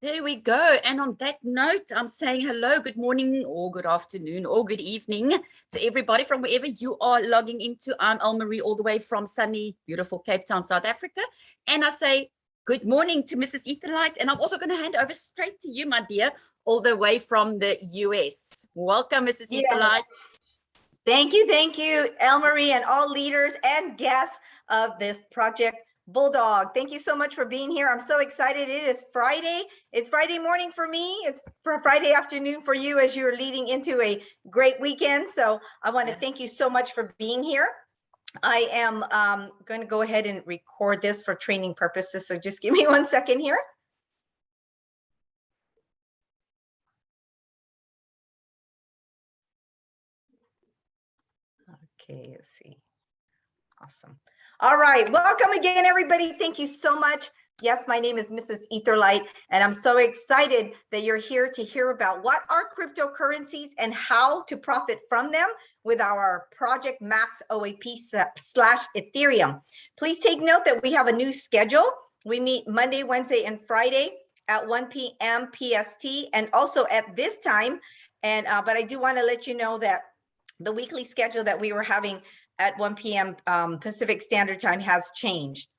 There we go. And on that note, I'm saying hello, good morning, or good afternoon, or good evening to everybody from wherever you are logging into. I'm Elmarie, all the way from sunny, beautiful Cape Town, South Africa. And I say good morning to Mrs. Etherlite. And I'm also going to hand over straight to you, my dear, all the way from the US. Welcome, Mrs. Etherlite. Thank you, Elmarie, and all leaders and guests of this project Bulldog. Thank you so much for being here. I'm so excited. It is Friday. It's Friday morning for me. It's Friday afternoon for you as you're leading into a great weekend. So I want to thank you so much for being here. I am going to go ahead and record this for training purposes. So just give me 1 second here. Okay, let's see. Awesome. All right, welcome again, everybody. Thank you so much. Yes, my name is Mrs. Etherlite, and I'm so excited that you're here to hear about what are cryptocurrencies and how to profit from them with our Project Max OAP / Ethereum. Please take note that we have a new schedule. We meet Monday, Wednesday, and Friday at 1 p.m. PST, and also at this time. And but I do want to let you know that the weekly schedule that we were having at 1 p.m. Pacific Standard Time has changed.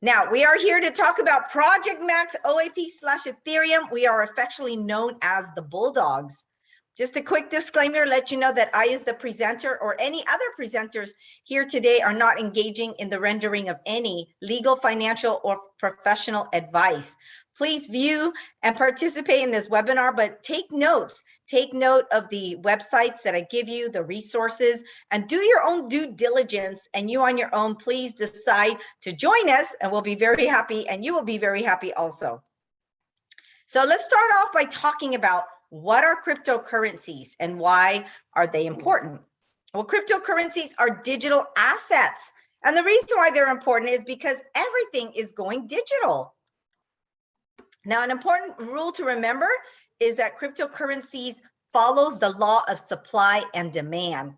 Now, we are here to talk about Project Max OAP / Ethereum. We are affectionately known as the Bulldogs. Just a quick disclaimer, let you know that I, as the presenter, or any other presenters here today, are not engaging in the rendering of any legal, financial, or professional advice. Please view and participate in this webinar, but take notes. Take note of the websites that I give you, the resources, and do your own due diligence. And you on your own, please decide to join us, and we'll be very happy, and you will be very happy also. So let's start off by talking about what are cryptocurrencies and why are they important? Well, cryptocurrencies are digital assets. And the reason why they're important is because everything is going digital. Now, an important rule to remember is that cryptocurrencies follows the law of supply and demand.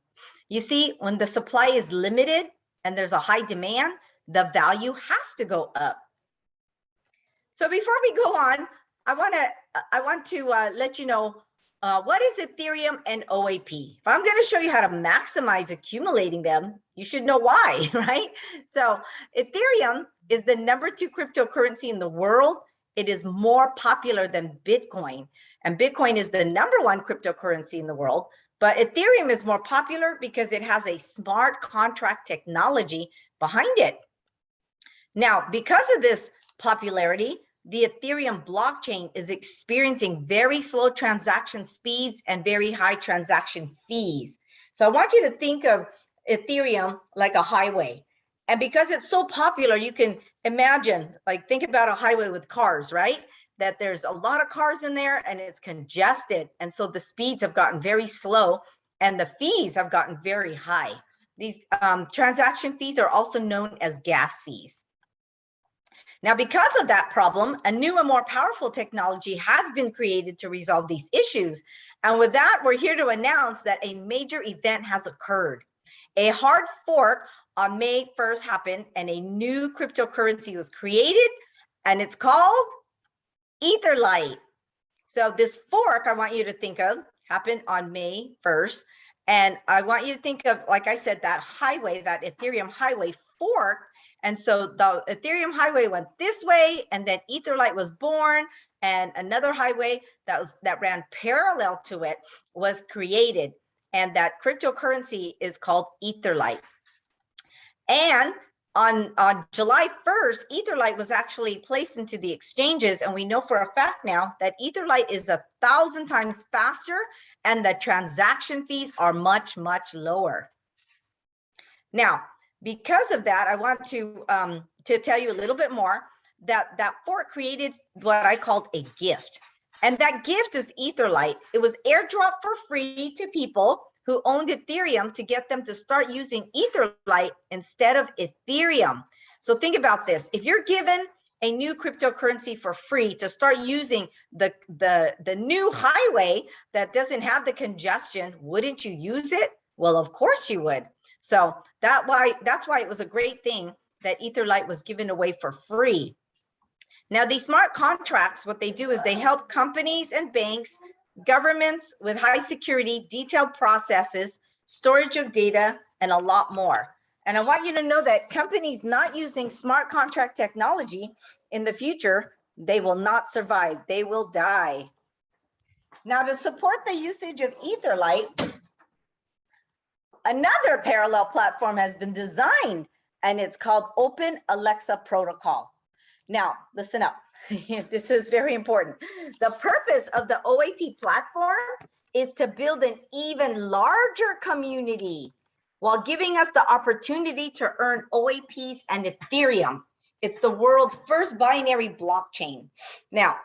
You see, when the supply is limited and there's a high demand, the value has to go up. So before we go on, I want to let you know what is Ethereum and OAP. If I'm going to show you how to maximize accumulating them, you should know why, right? So Ethereum is the #2 cryptocurrency in the world. It is more popular than Bitcoin, and Bitcoin is the #1 cryptocurrency in the world. But Ethereum is more popular because it has a smart contract technology behind it. Now, because of this popularity, the Ethereum blockchain is experiencing very slow transaction speeds and very high transaction fees. So I want you to think of Ethereum like a highway. And because it's so popular, you can imagine, like, think about a highway with cars, right? That there's a lot of cars in there and it's congested. And so the speeds have gotten very slow and the fees have gotten very high. These transaction fees are also known as gas fees. Now, because of that problem, a new and more powerful technology has been created to resolve these issues. And with that, we're here to announce that a major event has occurred. A hard fork on May 1st happened, and a new cryptocurrency was created, and it's called Etherlite. So this fork, I want you to think of, happened on May 1st. And I want you to think of, like I said, that highway, that Ethereum highway fork. And so the Ethereum highway went this way, and then Etherlite was born, and another highway that ran parallel to it was created. And that cryptocurrency is called Etherlite. And on July 1st, Etherlite was actually placed into the exchanges. And we know for a fact now that Etherlite is 1,000 times faster, and the transaction fees are much, much lower. Now, because of that, I want to tell you a little bit more that fork created what I called a gift. And that gift is Etherlite. It was airdropped for free to people who owned Ethereum to get them to start using Etherlite instead of Ethereum. So think about this. If you're given a new cryptocurrency for free to start using the new highway that doesn't have the congestion, wouldn't you use it? Well, of course you would. So that's why it was a great thing that Etherlite was given away for free. Now, these smart contracts, what they do is they help companies and banks, governments with high security, detailed processes, storage of data, and a lot more. And I want you to know that companies not using smart contract technology in the future, they will not survive. They will die. Now, to support the usage of Etherlite, another parallel platform has been designed, and it's called Open Alexa Protocol. Now, listen up. This is very important. The purpose of the OAP platform is to build an even larger community while giving us the opportunity to earn OAPs and Ethereum. It's the world's first binary blockchain. Now,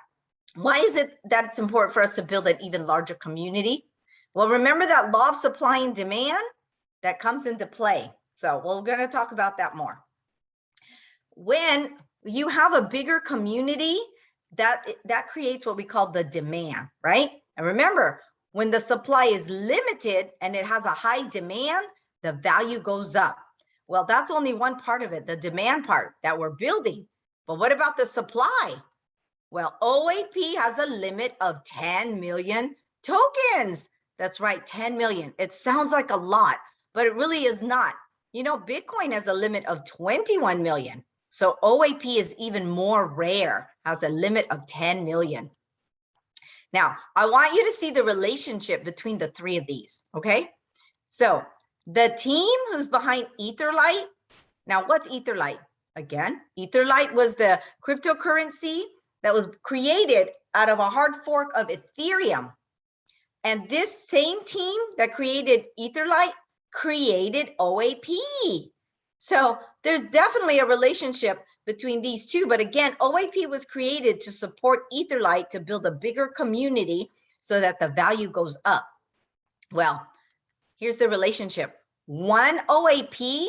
why is it that it's important for us to build an even larger community? Well, remember that law of supply and demand that comes into play. So we're going to talk about that more. When you have a bigger community, that creates what we call the demand, right? And remember, when the supply is limited and it has a high demand, the value goes up. Well, that's only one part of it, the demand part that we're building. But what about the supply? Well, OAP has a limit of 10 million tokens. That's right, 10 million. It sounds like a lot, but it really is not. You know, Bitcoin has a limit of 21 million. So OAP is even more rare, has a limit of 10 million. Now, I want you to see the relationship between the three of these, okay? So the team who's behind Etherlite, now what's Etherlite? Again, Etherlite was the cryptocurrency that was created out of a hard fork of Ethereum. And this same team that created Etherlite created OAP. So there's definitely a relationship between these two. But again, OAP was created to support Etherlite to build a bigger community so that the value goes up. Well, here's the relationship. One OAP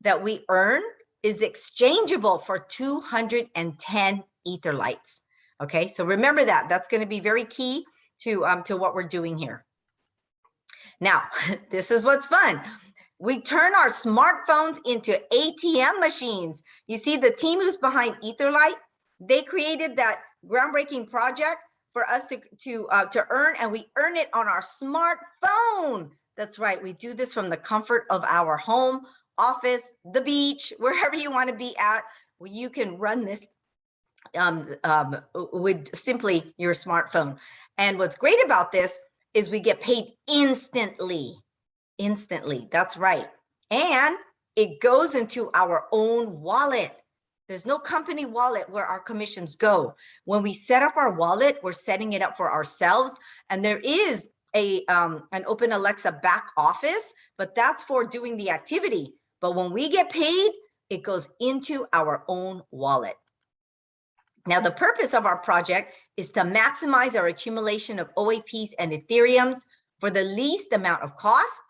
that we earn is exchangeable for 210 Etherlites. Okay, so remember that. That's going to be very key to what we're doing here. Now, this is what's fun. We turn our smartphones into ATM machines. You see, the team who's behind Etherlite, they created that groundbreaking project for us to earn, and we earn it on our smartphone. That's right. We do this from the comfort of our home, office, the beach, wherever you want to be at. Well, you can run this with simply your smartphone. And what's great about this is we get paid instantly. Instantly, that's right. And it goes into our own wallet. There's no company wallet where our commissions go. When we set up our wallet, we're setting it up for ourselves. And there is an Open Alexa back office, but that's for doing the activity. But when we get paid, it goes into our own wallet. Now, the purpose of our project is to maximize our accumulation of OAPs and Ethereums for the least amount of cost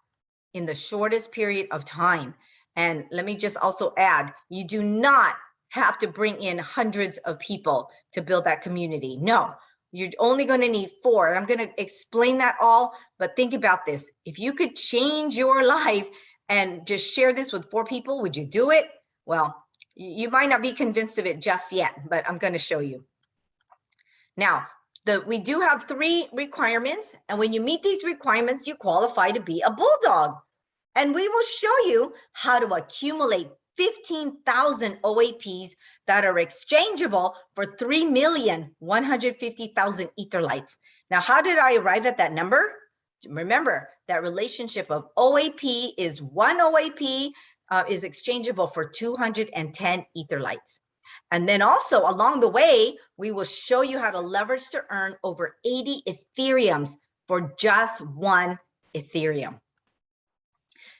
in the shortest period of time. And let me just also add, you do not have to bring in hundreds of people to build that community. No, you're only going to need 4. And I'm going to explain that all, but think about this. If you could change your life and just share this with 4 people, would you do it? Well, you might not be convinced of it just yet, but I'm going to show you. Now, we do have 3 requirements. And when you meet these requirements, you qualify to be a Bulldog. And we will show you how to accumulate 15,000 OAPs that are exchangeable for 3,150,000 Etherlites. Now, how did I arrive at that number? Remember, that relationship of OAP is 1 OAP is exchangeable for 210 Etherlites. And then also along the way, we will show you how to leverage to earn over 80 Ethereums for just 1 Ethereum.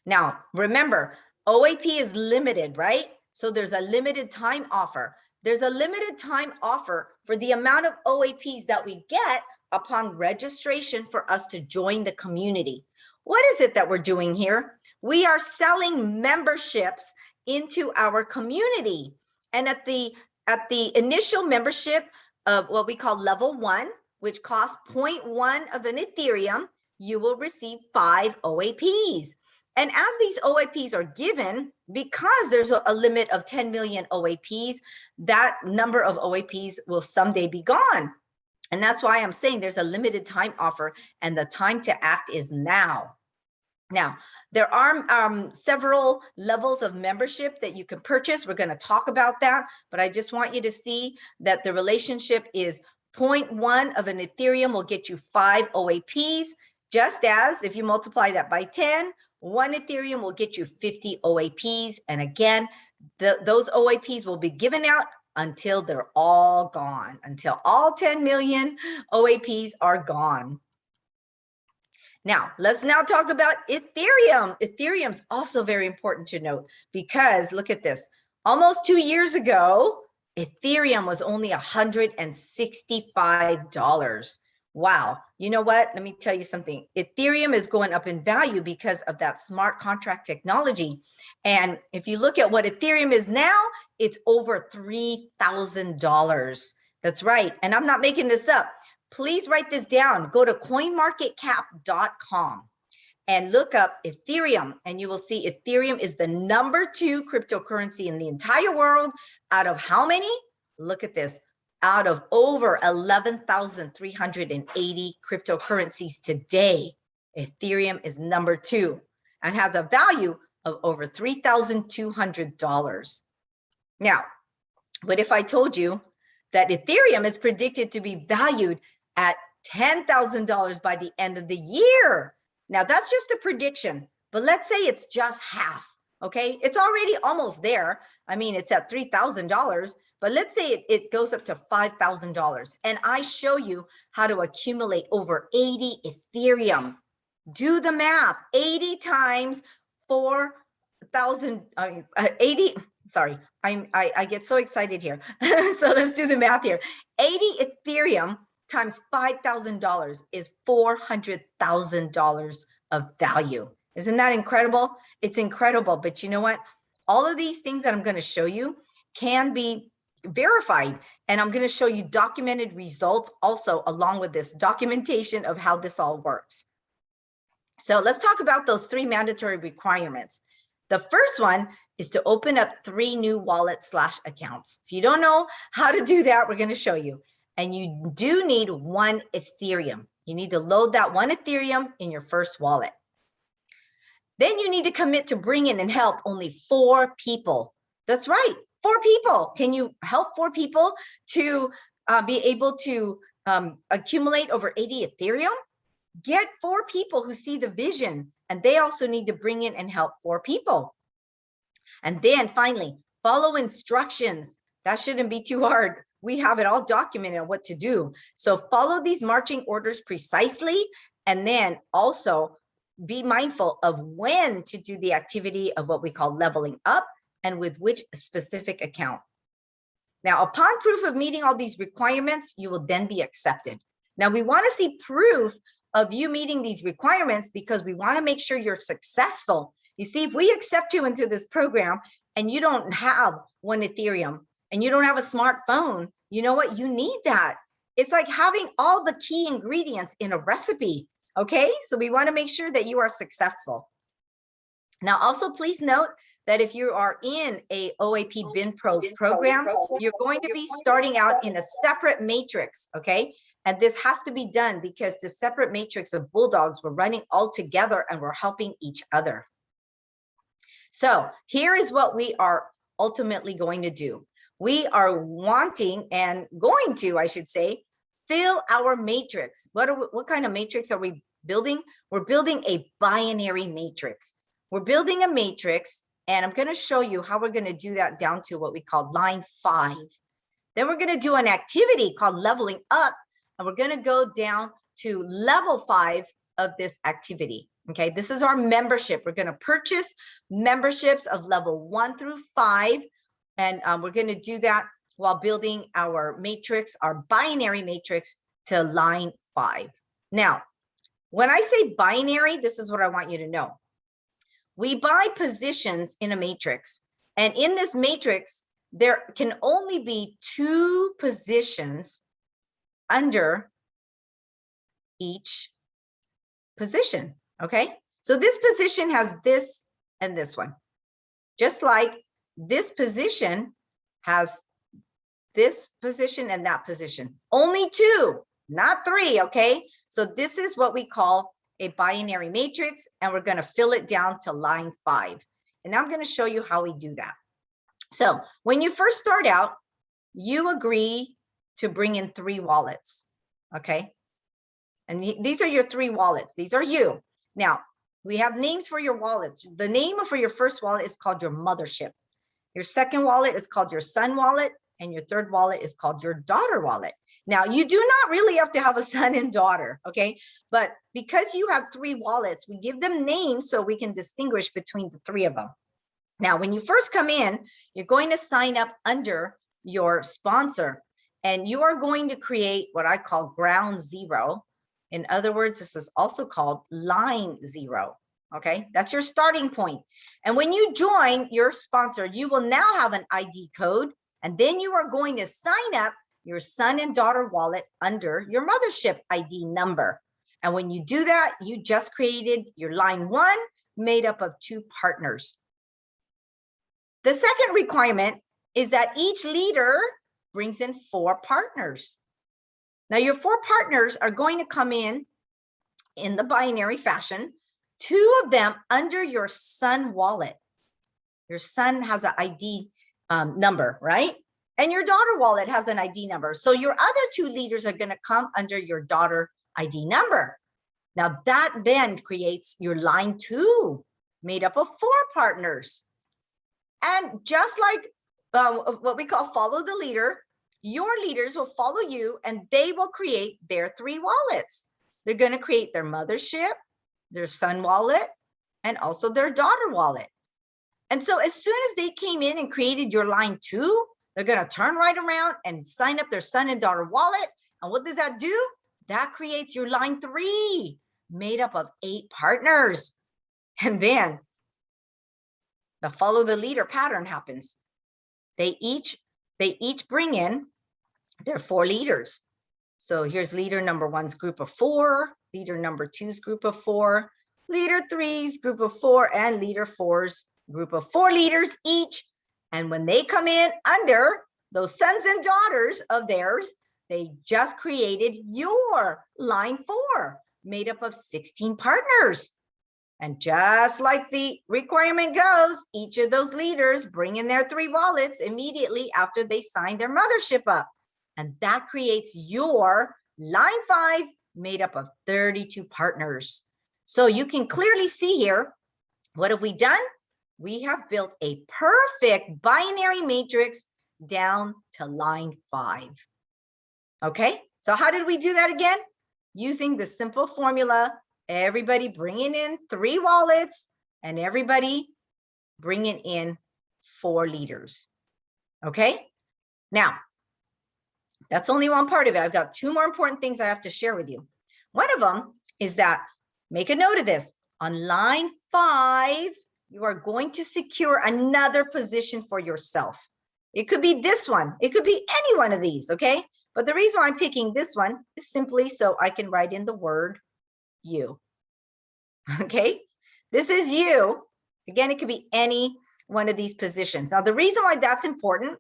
Now, remember, OAP is limited, right? So there's a limited time offer. There's a limited time offer for the amount of OAPs that we get upon registration for us to join the community. What is it that we're doing here? We are selling memberships into our community. And at the initial membership of what we call level 1, which costs 0.1 of an Ethereum, you will receive 5 OAPs. And as these OAPs are given, because there's a limit of 10 million OAPs, that number of OAPs will someday be gone. And that's why I'm saying there's a limited time offer, and the time to act is now. Now, there are several levels of membership that you can purchase. We're going to talk about that, but I just want you to see that the relationship is 0.1 of an Ethereum will get you 5 OAPs, just as if you multiply that by 10, 1 Ethereum will get you 50 OAPs. And again, those OAPs will be given out until they're all gone, until all 10 million OAPs are gone. Now, let's now talk about Ethereum. Ethereum's also very important to note because look at this. Almost 2 years ago, Ethereum was only $165. Wow. You know what? Let me tell you something. Ethereum is going up in value because of that smart contract technology. And if you look at what Ethereum is now, it's over $3,000. That's right. And I'm not making this up. Please write this down. Go to coinmarketcap.com and look up Ethereum, and you will see Ethereum is the #2 cryptocurrency in the entire world out of how many? Look at this. Out of over 11,380 cryptocurrencies today, Ethereum is #2 and has a value of over $3,200. Now, what if I told you that Ethereum is predicted to be valued at $10,000 by the end of the year? Now, that's just a prediction, but let's say it's just half, okay? It's already almost there. I mean, it's at $3,000, but let's say it goes up to $5,000, and I show you how to accumulate over 80 Ethereum. Do the math. 80 times 4,000, 80, sorry, I get so excited here. So let's do the math here. 80 Ethereum times $5,000 is $400,000 of value. Isn't that incredible? It's incredible. But you know what? All of these things that I'm going to show you can be verified. And I'm going to show you documented results also along with this documentation of how this all works. So let's talk about those 3 mandatory requirements. The first one is to open up 3 new wallet/accounts. If you don't know how to do that, we're going to show you. And you do need 1 Ethereum. You need to load that 1 Ethereum in your first wallet. Then you need to commit to bring in and help only 4 people. That's right, 4 people. Can you help 4 people to be able to accumulate over 80 Ethereum? Get 4 people who see the vision, and they also need to bring in and help 4 people. And then finally, follow instructions. That shouldn't be too hard. We have it all documented on what to do. So follow these marching orders precisely, and then also be mindful of when to do the activity of what we call leveling up and with which specific account. Now, upon proof of meeting all these requirements, you will then be accepted. Now, we want to see proof of you meeting these requirements because we want to make sure you're successful. You see, if we accept you into this program and you don't have 1 Ethereum and you don't have a smartphone, you know what? You need that. It's like having all the key ingredients in a recipe, okay? So we want to make sure that you are successful. Now, also please note that if you are in a OAP Bin Pro program, you're going to be starting out in a separate matrix, okay? And this has to be done because the separate matrix of Bulldogs were running all together and we're helping each other. So here is what we are ultimately going to do. We are wanting and going to, I should say, fill our matrix. What kind of matrix are we building? We're building a binary matrix. We're building a matrix, and I'm going to show you how we're going to do that down to what we call line 5. Then we're going to do an activity called leveling up, and we're going to go down to level 5 of this activity. Okay, this is our membership. We're going to purchase memberships of level 1 through 5. And we're going to do that while building our matrix, our binary matrix to line 5. Now, when I say binary, this is what I want you to know. We buy positions in a matrix. And in this matrix, there can only be 2 positions under each position. Okay, So this position has this and this one, just like this position has this position and that position. Only 2, not 3, okay? So this is what we call a binary matrix, and we're going to fill it down to line 5. And I'm going to show you how we do that. So when you first start out, you agree to bring in 3 wallets, okay? And these are your 3 wallets. These are you. Now, we have names for your wallets. The name for your first wallet is called your mothership. Your second wallet is called your son wallet, and your third wallet is called your daughter wallet. Now, you do not really have to have a son and daughter, okay? But because you have 3 wallets, we give them names so we can distinguish between the 3 of them. Now, when you first come in, you're going to sign up under your sponsor, and you are going to create what I call ground 0. In other words, this is also called line 0. Okay, that's your starting point. And when you join your sponsor, you will now have an ID code, and then you are going to sign up your son and daughter wallet under your mothership ID number. And when you do that, you just created your line 1 made up of 2 partners. The second requirement is that each leader brings in 4 partners. Now, your 4 partners are going to come in the binary fashion, 2 of them under your son wallet. Your son has an ID number, right? And your daughter wallet has an ID number. So your other 2 leaders are going to come under your daughter ID number. Now that then creates your line 2 made up of 4 partners. And just like what we call follow the leader, your leaders will follow you, and they will create their 3 wallets. They're going to create their mothership, their son wallet, and also their daughter wallet. And so as soon as they came in and created your line 2, they're going to turn right around and sign up their son and daughter wallet. And what does that do? That creates your line 3 made up of 8 partners. And then the follow the leader pattern happens. They each bring in their 4 leaders. So here's leader number 1's group of 4, leader number 2's group of 4, leader 3's group of 4, and leader 4's group of 4 leaders each. And when they come in under those sons and daughters of theirs, they just created your line 4 made up of 16 partners. And just like the requirement goes, each of those leaders bring in their 3 wallets immediately after they sign their mothership up. And that creates your line 5 made up of 32 partners. So you can clearly see here, what have we done? We have built a perfect binary matrix down to line 5. Okay, so how did we do that again? Using the simple formula, everybody bringing in 3 wallets and everybody bringing in 4 leaders. Okay, now that's only one part of it. I've got 2 more important things I have to share with you. One of them is that, make a note of this, on line 5, you are going to secure another position for yourself. It could be this one. It could be any one of these, okay? But the reason why I'm picking this one is simply so I can write in the word you. Okay? This is you. Again, it could be any one of these positions. Now, the reason why that's important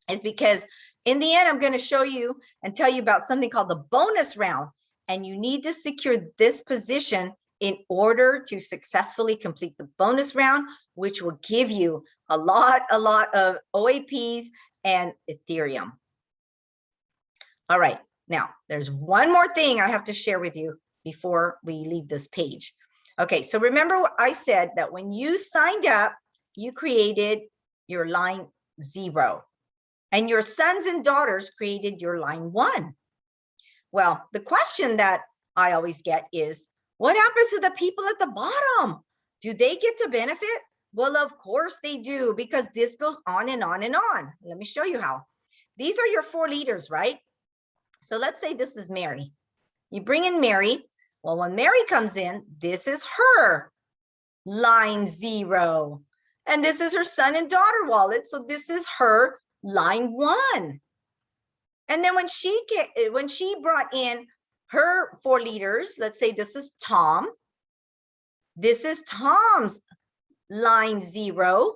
is because in the end, I'm going to show you and tell you about something called the bonus round. And you need to secure this position in order to successfully complete the bonus round, which will give you a lot of OAPs and Ethereum. All right, now there's one more thing I have to share with you before we leave this page. Okay, so remember what I said, that when you signed up, you created your line 0, and your sons and daughters created your line 1. Well, the question that I always get is, what happens to the people at the bottom? Do they get to benefit? Well, of course they do, because this goes on and on and on. Let me show you how. These are your 4 leaders, right? So let's say this is Mary. You bring in Mary. Well, when Mary comes in, this is her line 0. And this is her son and daughter wallet. So this is her line 1. And then when she brought in her 4 leaders, let's say this is Tom, This is Tom's line 0.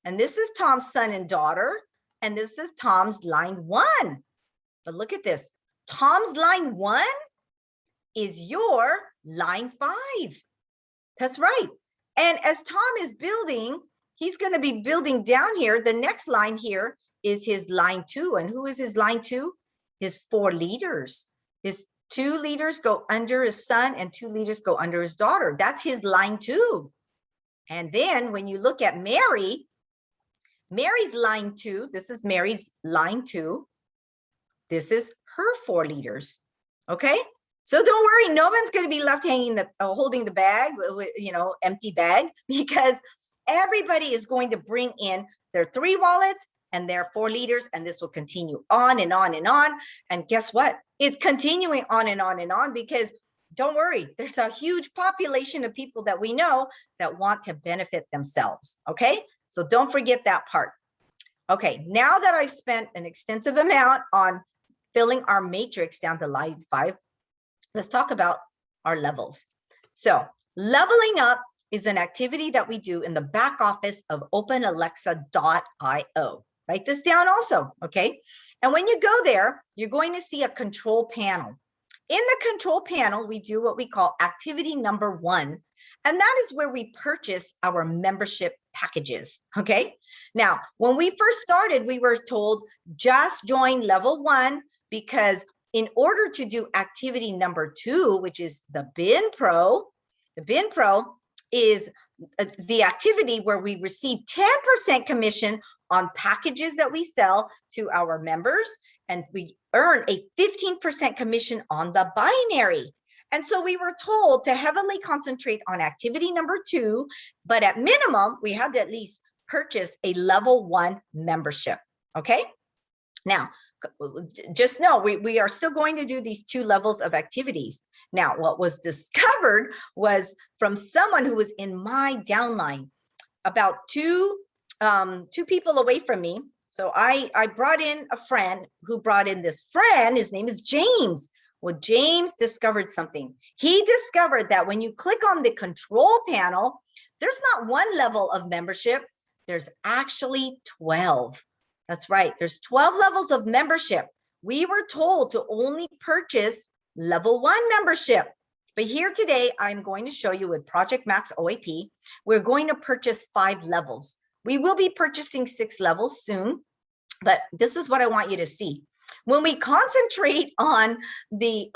And this is Tom's son and daughter. And this is Tom's line 1. But look at this. Tom's line 1 is your line 5. That's right. And as Tom is building, he's going to be building down here. The next line here is his line 2. And who is his line 2? His 4 leaders. His 2 leaders go under his son and 2 leaders go under his daughter. That's his line 2. And then when you look at Mary, Mary's line 2, this is Mary's line 2. This is her 4 leaders. Okay? So don't worry, no one's going to be left hanging, holding the bag, empty bag, because everybody is going to bring in their 3 wallets and their 4 leaders, and this will continue on and on and on. And guess what? It's continuing on and on and on, because don't worry, there's a huge population of people that we know that want to benefit themselves. Okay? So don't forget that part. Okay, now that I've spent an extensive amount on filling our matrix down to line 5, let's talk about our levels. So leveling up is an activity that we do in the back office of openalexa.io. Write this down also, okay? And when you go there, you're going to see a control panel. In the control panel, we do what we call activity number 1. And that is where we purchase our membership packages, okay? Now, when we first started, we were told just join level 1, because in order to do activity number 2, which is the bin pro is the activity where we receive 10% commission on packages that we sell to our members, and we earn a 15% commission on the binary. And so we were told to heavily concentrate on activity number 2, but at minimum, we had to at least purchase a level 1 membership, okay? Now, just know we are still going to do these 2 levels of activities. Now, what was discovered was from someone who was in my downline, about two people away from me. So I brought in a friend who brought in this friend. His name is James. Well, James discovered something. He discovered that when you click on the control panel, there's not 1 level of membership. There's actually 12. That's right. There's 12 levels of membership. We were told to only purchase level 1 membership. But here today, I'm going to show you with Project Max OAP, we're going to purchase 5 levels. We will be purchasing 6 levels soon, but this is what I want you to see. When we concentrate on the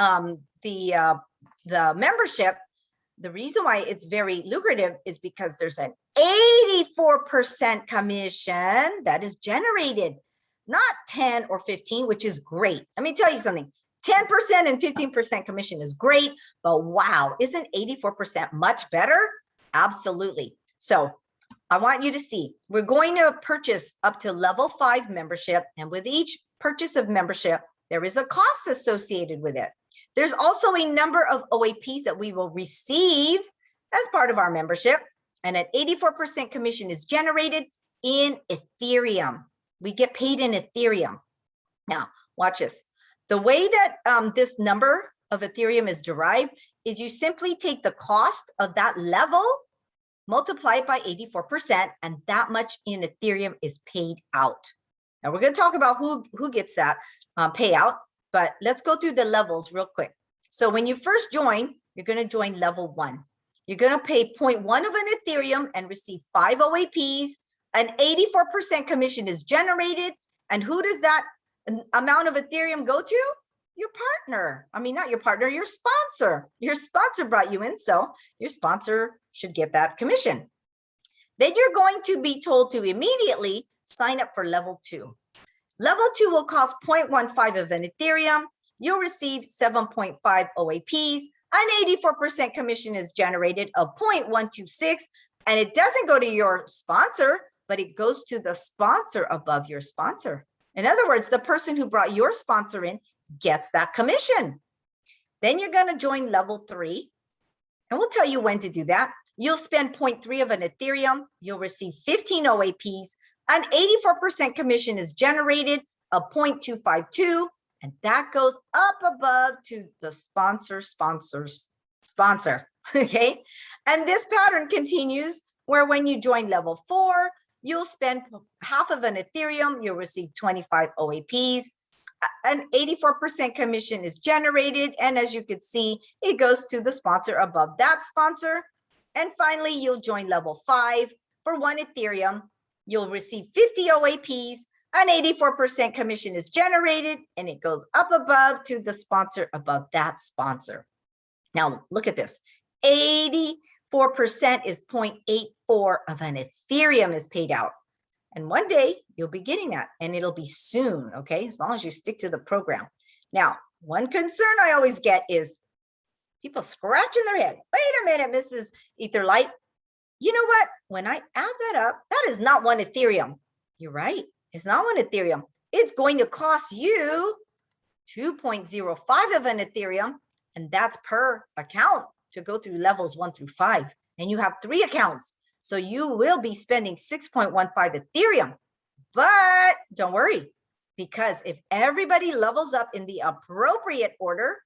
membership, the reason why it's very lucrative is because there's an 84% commission that is generated, not 10 or 15, which is great. Let me tell you something. 10% and 15% commission is great, but wow, isn't 84% much better? Absolutely. So I want you to see, we're going to purchase up to level 5 membership, and with each purchase of membership, there is a cost associated with it. There's also a number of OAPs that we will receive as part of our membership, and an 84% commission is generated in Ethereum. We get paid in Ethereum. Now, watch this. The way that this number of Ethereum is derived is you simply take the cost of that level, multiply it by 84%, and that much in Ethereum is paid out. Now, we're going to talk about who gets that payout, but let's go through the levels real quick. So when you first join, you're going to join level 1. You're going to pay 0.1 of an Ethereum and receive 5 OAPs. An 84% commission is generated. And who does that amount of Ethereum go to? Your partner. I mean, not your partner, your sponsor. Your sponsor brought you in, so your sponsor should get that commission. Then you're going to be told to immediately sign up for level 2. Level 2 will cost 0.15 of an Ethereum. You'll receive 7.5 OAPs. An 84% commission is generated of 0.126, and it doesn't go to your sponsor, but it goes to the sponsor above your sponsor. In other words, the person who brought your sponsor in gets that commission. Then you're going to join level 3, and we'll tell you when to do that. You'll spend 0.3 of an Ethereum. You'll receive 15 OAPs. An 84% commission is generated of 0.252, and that goes up above to the sponsor's sponsor, okay? And this pattern continues where when you join level 4, you'll spend half of an Ethereum, you'll receive 25 OAPs, an 84% commission is generated. And as you can see, it goes to the sponsor above that sponsor. And finally, you'll join level 5 for 1 Ethereum. You'll receive 50 OAPs, an 84% commission is generated, and it goes up above to the sponsor above that sponsor. Now, look at this. 84% is 0.84 of an Ethereum is paid out. And one day you'll be getting that, and it'll be soon, okay? As long as you stick to the program. Now, one concern I always get is people scratching their head. Wait a minute, Mrs. Etherlite. You know what? When I add that up, that is not 1 Ethereum. You're right. It's not 1 Ethereum. It's going to cost you 2.05 of an Ethereum, and that's per account to go through levels 1 through 5. And you have 3 accounts. So you will be spending 6.15 Ethereum. But don't worry, because if everybody levels up in the appropriate order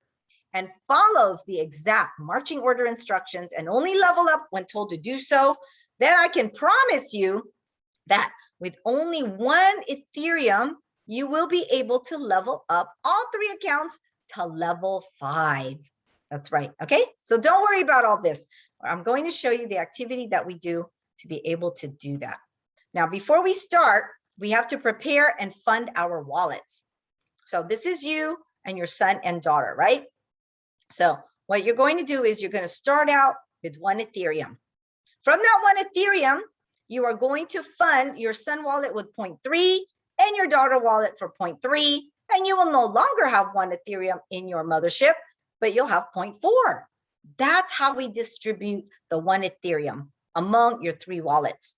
and follows the exact marching order instructions and only level up when told to do so, then I can promise you that with only 1 Ethereum, you will be able to level up all 3 accounts to level 5. That's right. Okay, so don't worry about all this. I'm going to show you the activity that we do to be able to do that. Now, before we start, we have to prepare and fund our wallets. So this is you and your son and daughter, right? So what you're going to do is you're going to start out with 1 Ethereum. From that 1 Ethereum, you are going to fund your son wallet with 0.3 and your daughter wallet for 0.3, and you will no longer have 1 Ethereum in your mothership, but you'll have 0.4. That's how we distribute the 1 Ethereum among your 3 wallets.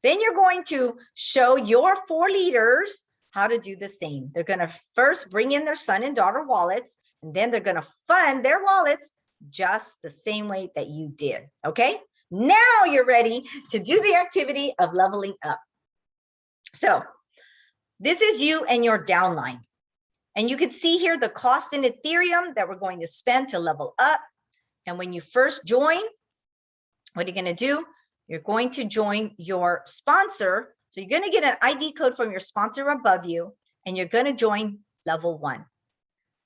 Then you're going to show your 4 leaders how to do the same. They're going to first bring in their son and daughter wallets, and then they're going to fund their wallets just the same way that you did. Okay, now you're ready to do the activity of leveling up. So this is you and your downline. And you can see here the cost in Ethereum that we're going to spend to level up. And when you first join, what are you going to do? You're going to join your sponsor. So you're going to get an ID code from your sponsor above you, and you're going to join level 1.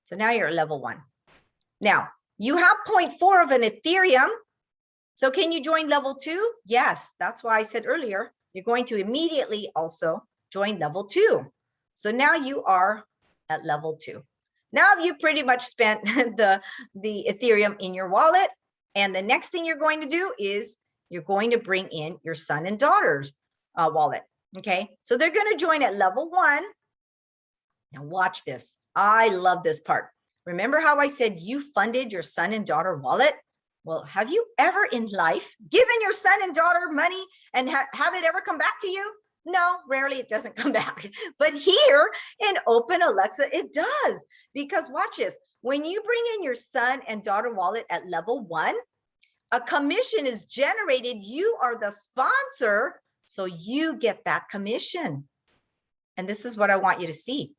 So now you're at level 1. Now, you have 0.4 of an Ethereum. So can you join level 2? Yes, that's why I said earlier, you're going to immediately also join level 2. So now you are at level 2. Now you pretty much spent the Ethereum in your wallet. And the next thing you're going to do is you're going to bring in your son and daughter's wallet. Okay, so they're going to join at level 1. Now watch this. I love this part. Remember how I said you funded your son and daughter wallet? Well, have you ever in life given your son and daughter money and have it ever come back to you? No, rarely it doesn't come back. But here in Open Alexa, it does. Because watch this. When you bring in your son and daughter wallet at level 1, a commission is generated. You are the sponsor, so you get that commission. And this is what I want you to see.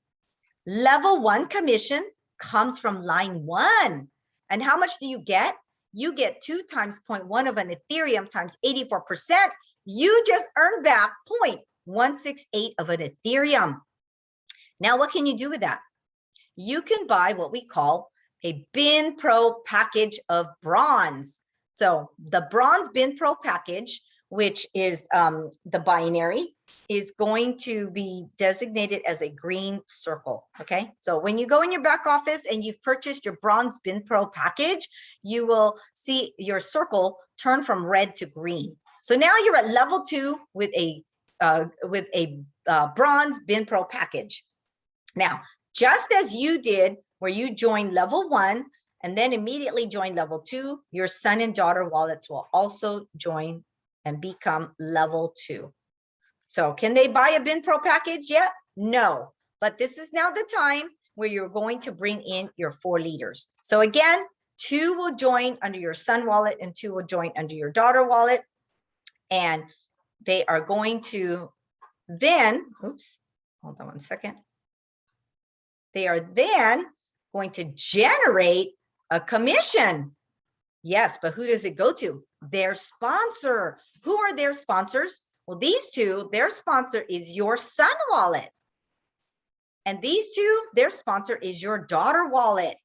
Level 1 commission comes from line 1. And how much do you get? You get 2 times 0.1 of an Ethereum times 84%. You just earned back 0.168 of an Ethereum. Now, what can you do with that? You can buy what we call a Bin Pro package of bronze. So the bronze Bin Pro package, which is the binary, is going to be designated as a green circle. Okay, so when you go in your back office and you've purchased your bronze Bin Pro package, you will see your circle turn from red to green. So now you're at level 2 with a bronze Bin Pro package. Now, just as you did where you joined level 1 and then immediately joined level 2, your son and daughter wallets will also join and become level 2. So can they buy a Bin Pro package yet? No, but this is now the time where you're going to bring in your 4 leaders. So again, 2 will join under your son wallet and 2 will join under your daughter wallet. And they are going to then, oops, hold on one second. They are then going to generate a commission. Yes, but who does it go to? Their sponsor. Who are their sponsors? Well, these two, their sponsor is your son wallet. And these two, their sponsor is your daughter wallet.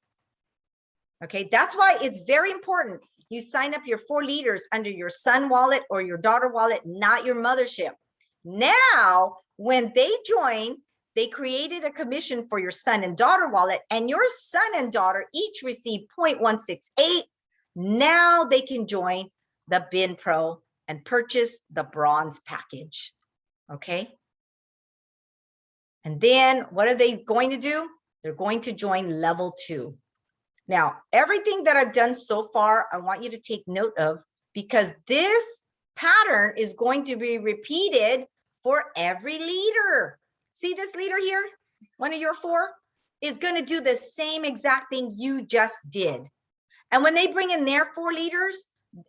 Okay, that's why it's very important. You sign up your 4 leaders under your son wallet or your daughter wallet, not your mothership. Now, when they join, they created a commission for your son and daughter wallet, and your son and daughter each receive 0.168. Now they can join the Bin Pro and purchase the bronze package. Okay. And then what are they going to do? They're going to join level 2. Now, everything that I've done so far, I want you to take note of, because this pattern is going to be repeated for every leader. See this leader here? One of your 4 is going to do the same exact thing you just did. And when they bring in their 4 leaders,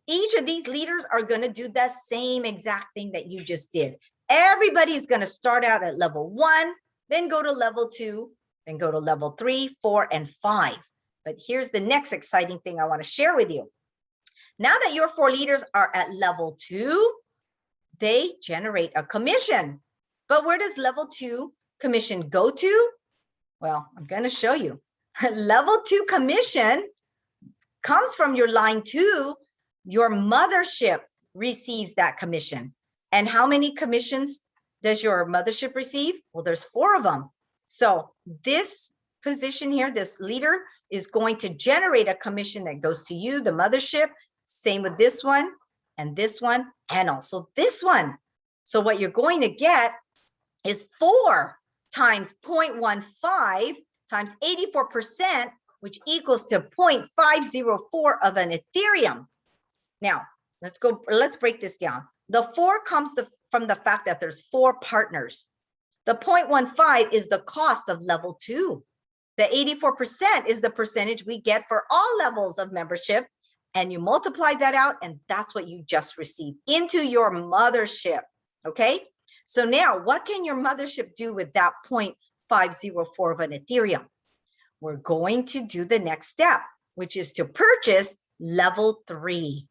each of these leaders are going to do the same exact thing that you just did. Everybody's going to start out at level 1, then go to level 2, then go to level 3, 4, and 5. But here's the next exciting thing I want to share with you. Now that your 4 leaders are at level 2, they generate a commission. But where does level 2 commission go to? Well, I'm going to show you. Level 2 commission comes from your line 2. Your mothership receives that commission. And how many commissions does your mothership receive? Well, there's 4 of them. So this position here, this leader, is going to generate a commission that goes to you, the mothership. Same with this one, and also this one. So what you're going to get is 4 times 0.15 times 84%, which equals to 0.504 of an Ethereum. Now, let's break this down. The 4 comes from the fact that there's 4 partners. The 0.15 is the cost of level 2. The 84% is the percentage we get for all levels of membership. And you multiply that out, and that's what you just received into your mothership. Okay. So now what can your mothership do with that 0.504 of an Ethereum? We're going to do the next step, which is to purchase level 3.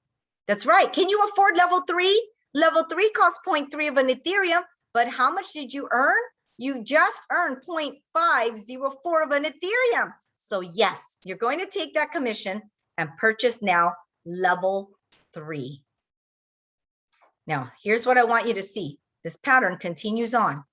That's right. Can you afford level 3? Level 3 costs 0.3 of an Ethereum, but how much did you earn? You just earned 0.504 of an Ethereum. So yes, you're going to take that commission and purchase now level 3. Now, here's what I want you to see. This pattern continues on.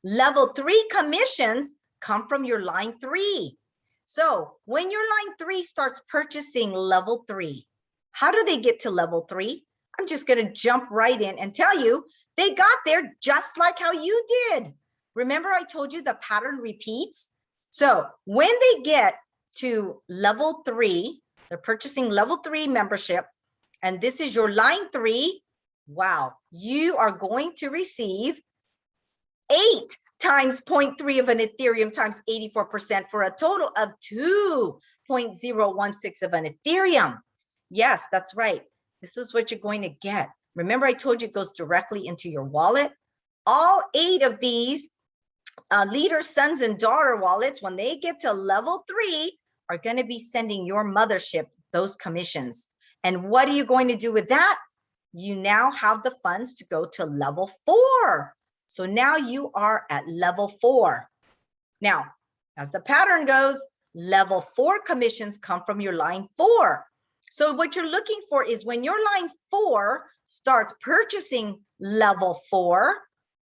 Level 3 commissions come from your line 3. So when your line 3 starts purchasing level 3, how do they get to level 3? I'm just going to jump right in and tell you they got there just like how you did. Remember I told you the pattern repeats? So when they get to level 3, they're purchasing level 3 membership, and this is your line 3. Wow, you are going to receive 8 times 0.3 of an Ethereum times 84% for a total of 2.016 of an Ethereum. Yes, that's right. This is what you're going to get. Remember I told you it goes directly into your wallet. All 8 of these leader sons and daughter wallets, when they get to level 3, are going to be sending your mothership those commissions. And what are you going to do with that? You now have the funds to go to level 4. So now you are at level 4. Now, as the pattern goes, level 4 commissions come from your line 4. So what you're looking for is when your line 4 starts purchasing level 4.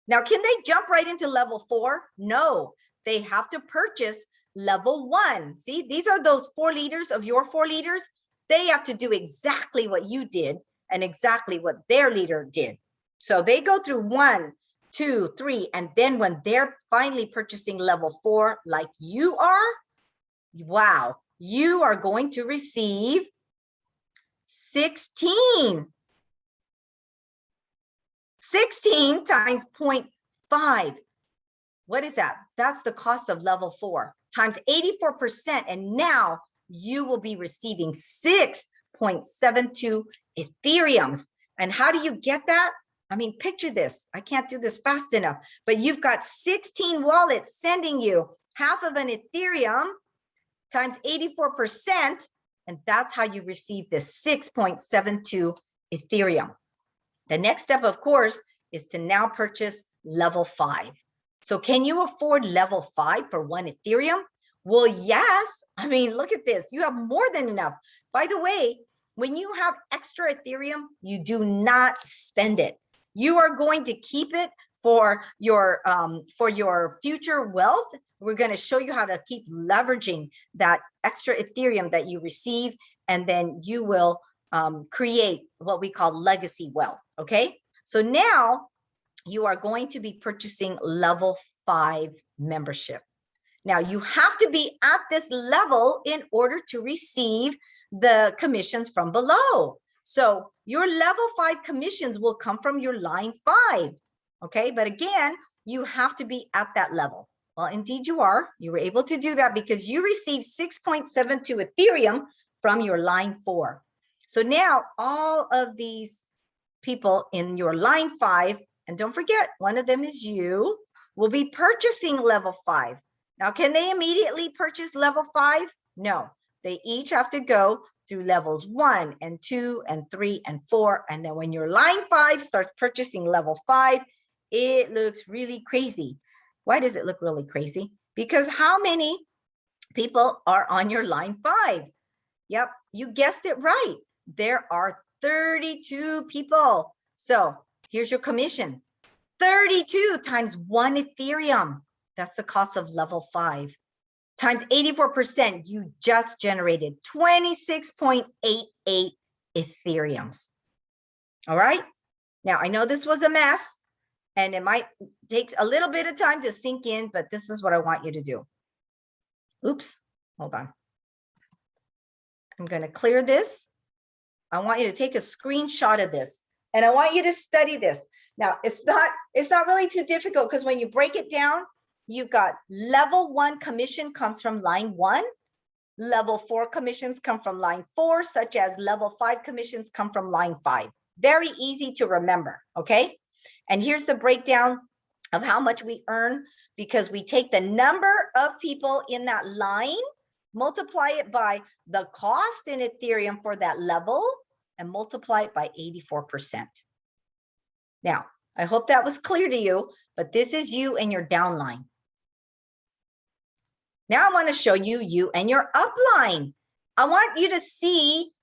Now, can they jump right into level 4? No, they have to purchase level 1. See, these are those 4 leaders of your 4 leaders. They have to do exactly what you did and exactly what their leader did. So they go through 1, 2, 3, and then when they're finally purchasing level 4, like you are, wow, you are going to receive 16 times 0.5. What is that? That's the cost of level 4 times 84%. And now you will be receiving 6.72 Ethereums. And how do you get that? I mean, picture this. I can't do this fast enough, but you've got 16 wallets sending you half of an Ethereum times 84%. And that's how you receive this 6.72 Ethereum. The next step, of course, is to now purchase level 5. So can you afford level 5 for 1 Ethereum? Well, yes. I mean, look at this. You have more than enough. By the way, when you have extra Ethereum, you do not spend it. You are going to keep it for your future wealth. We're going to show you how to keep leveraging that extra Ethereum that you receive, and then you will create what we call legacy wealth. Okay, so now you are going to be purchasing level 5 membership. Now you have to be at this level in order to receive the commissions from below. So your level 5 commissions will come from your line 5. Okay, but again, you have to be at that level. Well, indeed you are. You were able to do that because you received 6.72 Ethereum from your line 4. So now all of these people in your line 5, and don't forget, one of them is you, will be purchasing level 5. Now, can they immediately purchase level 5? No, they each have to go through levels 1 and 2 and 3 and 4. And then when your line 5 starts purchasing level 5, it looks really crazy. Why does it look really crazy? Because how many people are on your line 5? Yep, you guessed it right. There are 32 people. So here's your commission. 32 times 1 Ethereum. That's the cost of level 5. Times 84%, you just generated 26.88 Ethereums. All right. Now, I know this was a mess, and it might take a little bit of time to sink in, but this is what I want you to do. Oops, hold on. I'm going to clear this. I want you to take a screenshot of this, and I want you to study this. Now, it's not really too difficult, because when you break it down, you've got level 1 commission comes from line 1. Level 4 commissions come from line 4, such as level 5 commissions come from line 5. Very easy to remember, okay? And here's the breakdown of how much we earn, because we take the number of people in that line, multiply it by the cost in Ethereum for that level, and multiply it by 84%. Now, I hope that was clear to you, but this is you and your downline. Now I want to show you you and your upline. I want you to see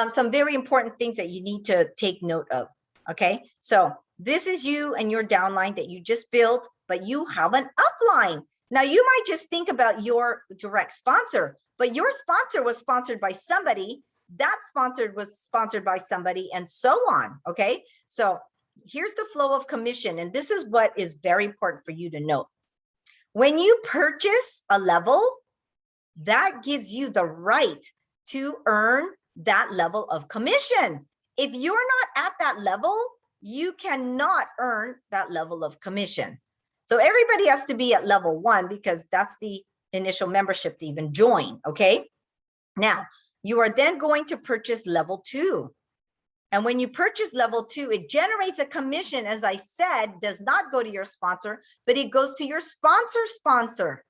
some very important things that you need to take note of, okay? So this is you and your downline that you just built, but you have an upline. Now you might just think about your direct sponsor, but your sponsor was sponsored by somebody, that sponsor was sponsored by somebody, and so on, okay? So here's the flow of commission, and this is what is very important for you to know. When you purchase a level, that gives you the right to earn that level of commission. If you're not at that level, you cannot earn that level of commission. So everybody has to be at level 1, because that's the initial membership to even join, okay? Now, you are then going to purchase level 2. And when you purchase level 2, it generates a commission, as I said, does not go to your sponsor, but it goes to your sponsor.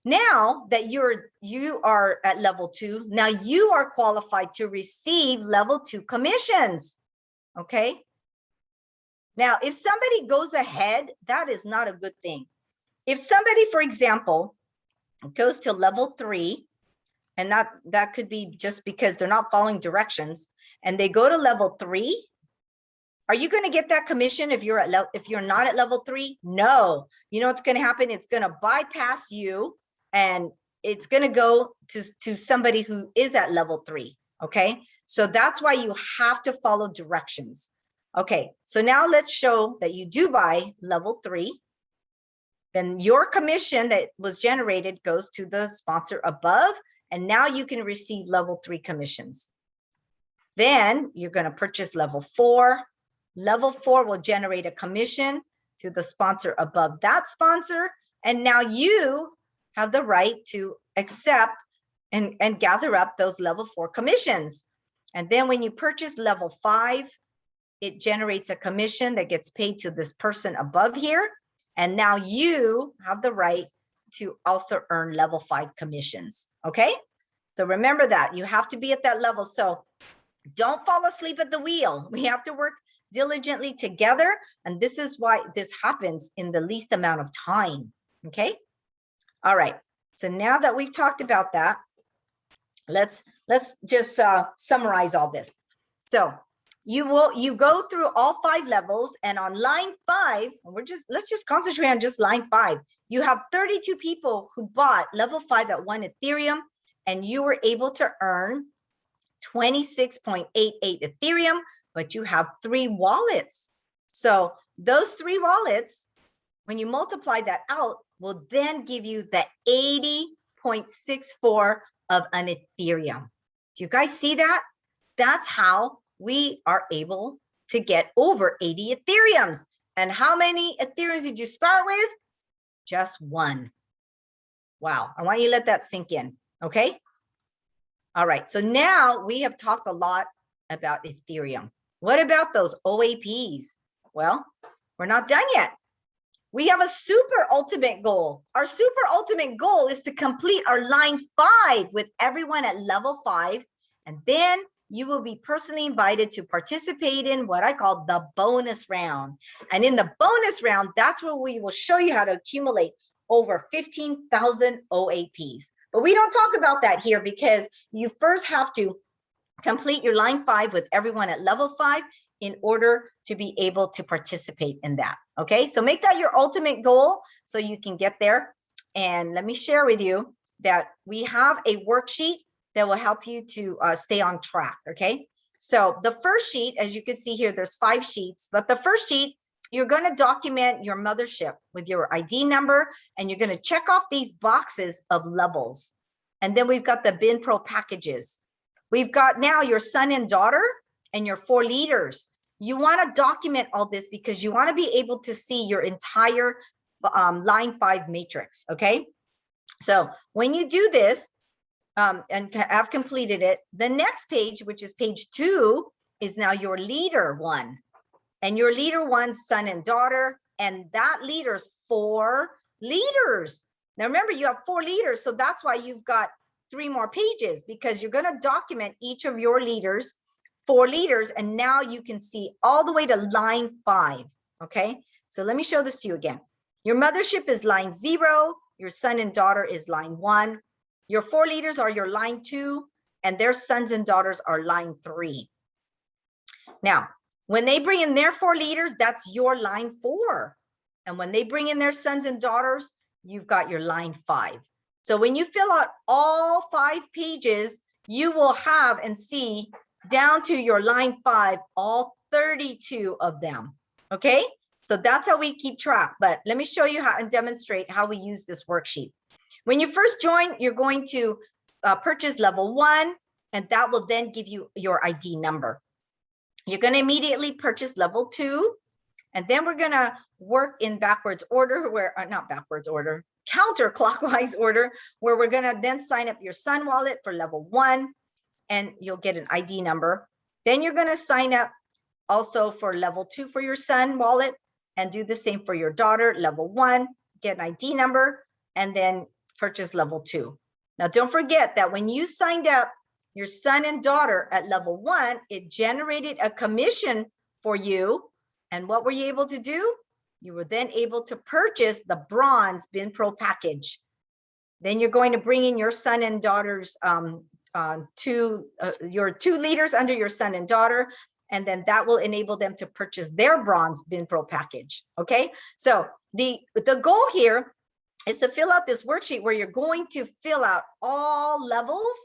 Now that you are at level 2, now you are qualified to receive level 2 commissions, okay? Now, if somebody goes ahead, that is not a good thing. If somebody, for example, goes to level 3, and that could be just because they're not following directions, and they go to level 3, are you going to get that commission if you're not at level 3? No. You know what's going to happen? It's going to bypass you, and it's going to go to somebody who is at level 3. Okay. So that's why you have to follow directions. Okay. So now let's show that you do buy level 3. Then your commission that was generated goes to the sponsor above, and now you can receive level 3 commissions. Then you're going to purchase level 4. Level 4 will generate a commission to the sponsor above that sponsor. And now you have the right to accept and gather up those level 4 commissions. And then when you purchase level 5, it generates a commission that gets paid to this person above here. And now you have the right to also earn level 5 commissions. Okay. So remember that you have to be at that level. So don't fall asleep at the wheel. We have to work diligently together. And this is why this happens in the least amount of time. Okay. All right. So now that we've talked about that, let's just summarize all this. So you go through all 5 levels, and on line 5, let's just concentrate on just line 5. You have 32 people who bought level 5 at 1 Ethereum, and you were able to earn 26.88 Ethereum, but you have 3 wallets. So those 3 wallets, when you multiply that out, will then give you the 80.64 of an Ethereum. Do you guys see that? That's how we are able to get over 80 Ethereums. And how many Ethereums did you start with? Just 1. Wow. I want you to let that sink in. Okay. All right. So now we have talked a lot about Ethereum. What about those OAPs? Well, we're not done yet. We have a super ultimate goal. Our super ultimate goal is to complete our line 5 with everyone at level 5. And then you will be personally invited to participate in what I call the bonus round. And in the bonus round, that's where we will show you how to accumulate over 15,000 OAPs. But we don't talk about that here because you first have to complete your line 5 with everyone at level 5 in order to be able to participate in that. Okay, so make that your ultimate goal so you can get there. And let me share with you that we have a worksheet that will help you to stay on track. Okay, so the first sheet, as you can see here, there's 5 sheets, but the first sheet, you're going to document your mothership with your ID number, and you're going to check off these boxes of levels. And then we've got the Bin Pro packages. We've got now your son and daughter and your 4 leaders. You want to document all this because you want to be able to see your entire line 5 matrix. Okay, so when you do this and have completed it, the next page, which is page 2, is now your leader 1, and your leader 1's son and daughter, and that leader's 4 leaders. Now remember, you have 4 leaders, so that's why you've got 3 more pages, because you're going to document each of your leaders, 4 leaders, and now you can see all the way to line 5. Okay, so let me show this to you again. Your mothership is line 0, your son and daughter is line 1, your 4 leaders are your line 2, and their sons and daughters are line 3. Now, when they bring in their 4 leaders, that's your line 4. And when they bring in their sons and daughters, you've got your line 5. So when you fill out all 5 pages, you will have and see down to your line 5, all 32 of them. Okay, so that's how we keep track. But let me show you how and demonstrate how we use this worksheet. When you first join, you're going to purchase level 1, and that will then give you your ID number. You're going to immediately purchase level 2, and then we're going to work in backwards order, where not backwards order, counterclockwise order, where we're going to then sign up your son wallet for level 1, and you'll get an ID number. Then you're going to sign up also for level 2 for your son wallet, and do the same for your daughter, level 1, get an ID number, and then purchase level 2. Now, don't forget that when you signed up your son and daughter at level 1, it generated a commission for you. And what were you able to do? You were then able to purchase the bronze Bin Pro package. Then you're going to bring in your son and daughter's your 2 leaders under your son and daughter, and then that will enable them to purchase their bronze Bin Pro package. Okay, so the goal here is to fill out this worksheet where you're going to fill out all levels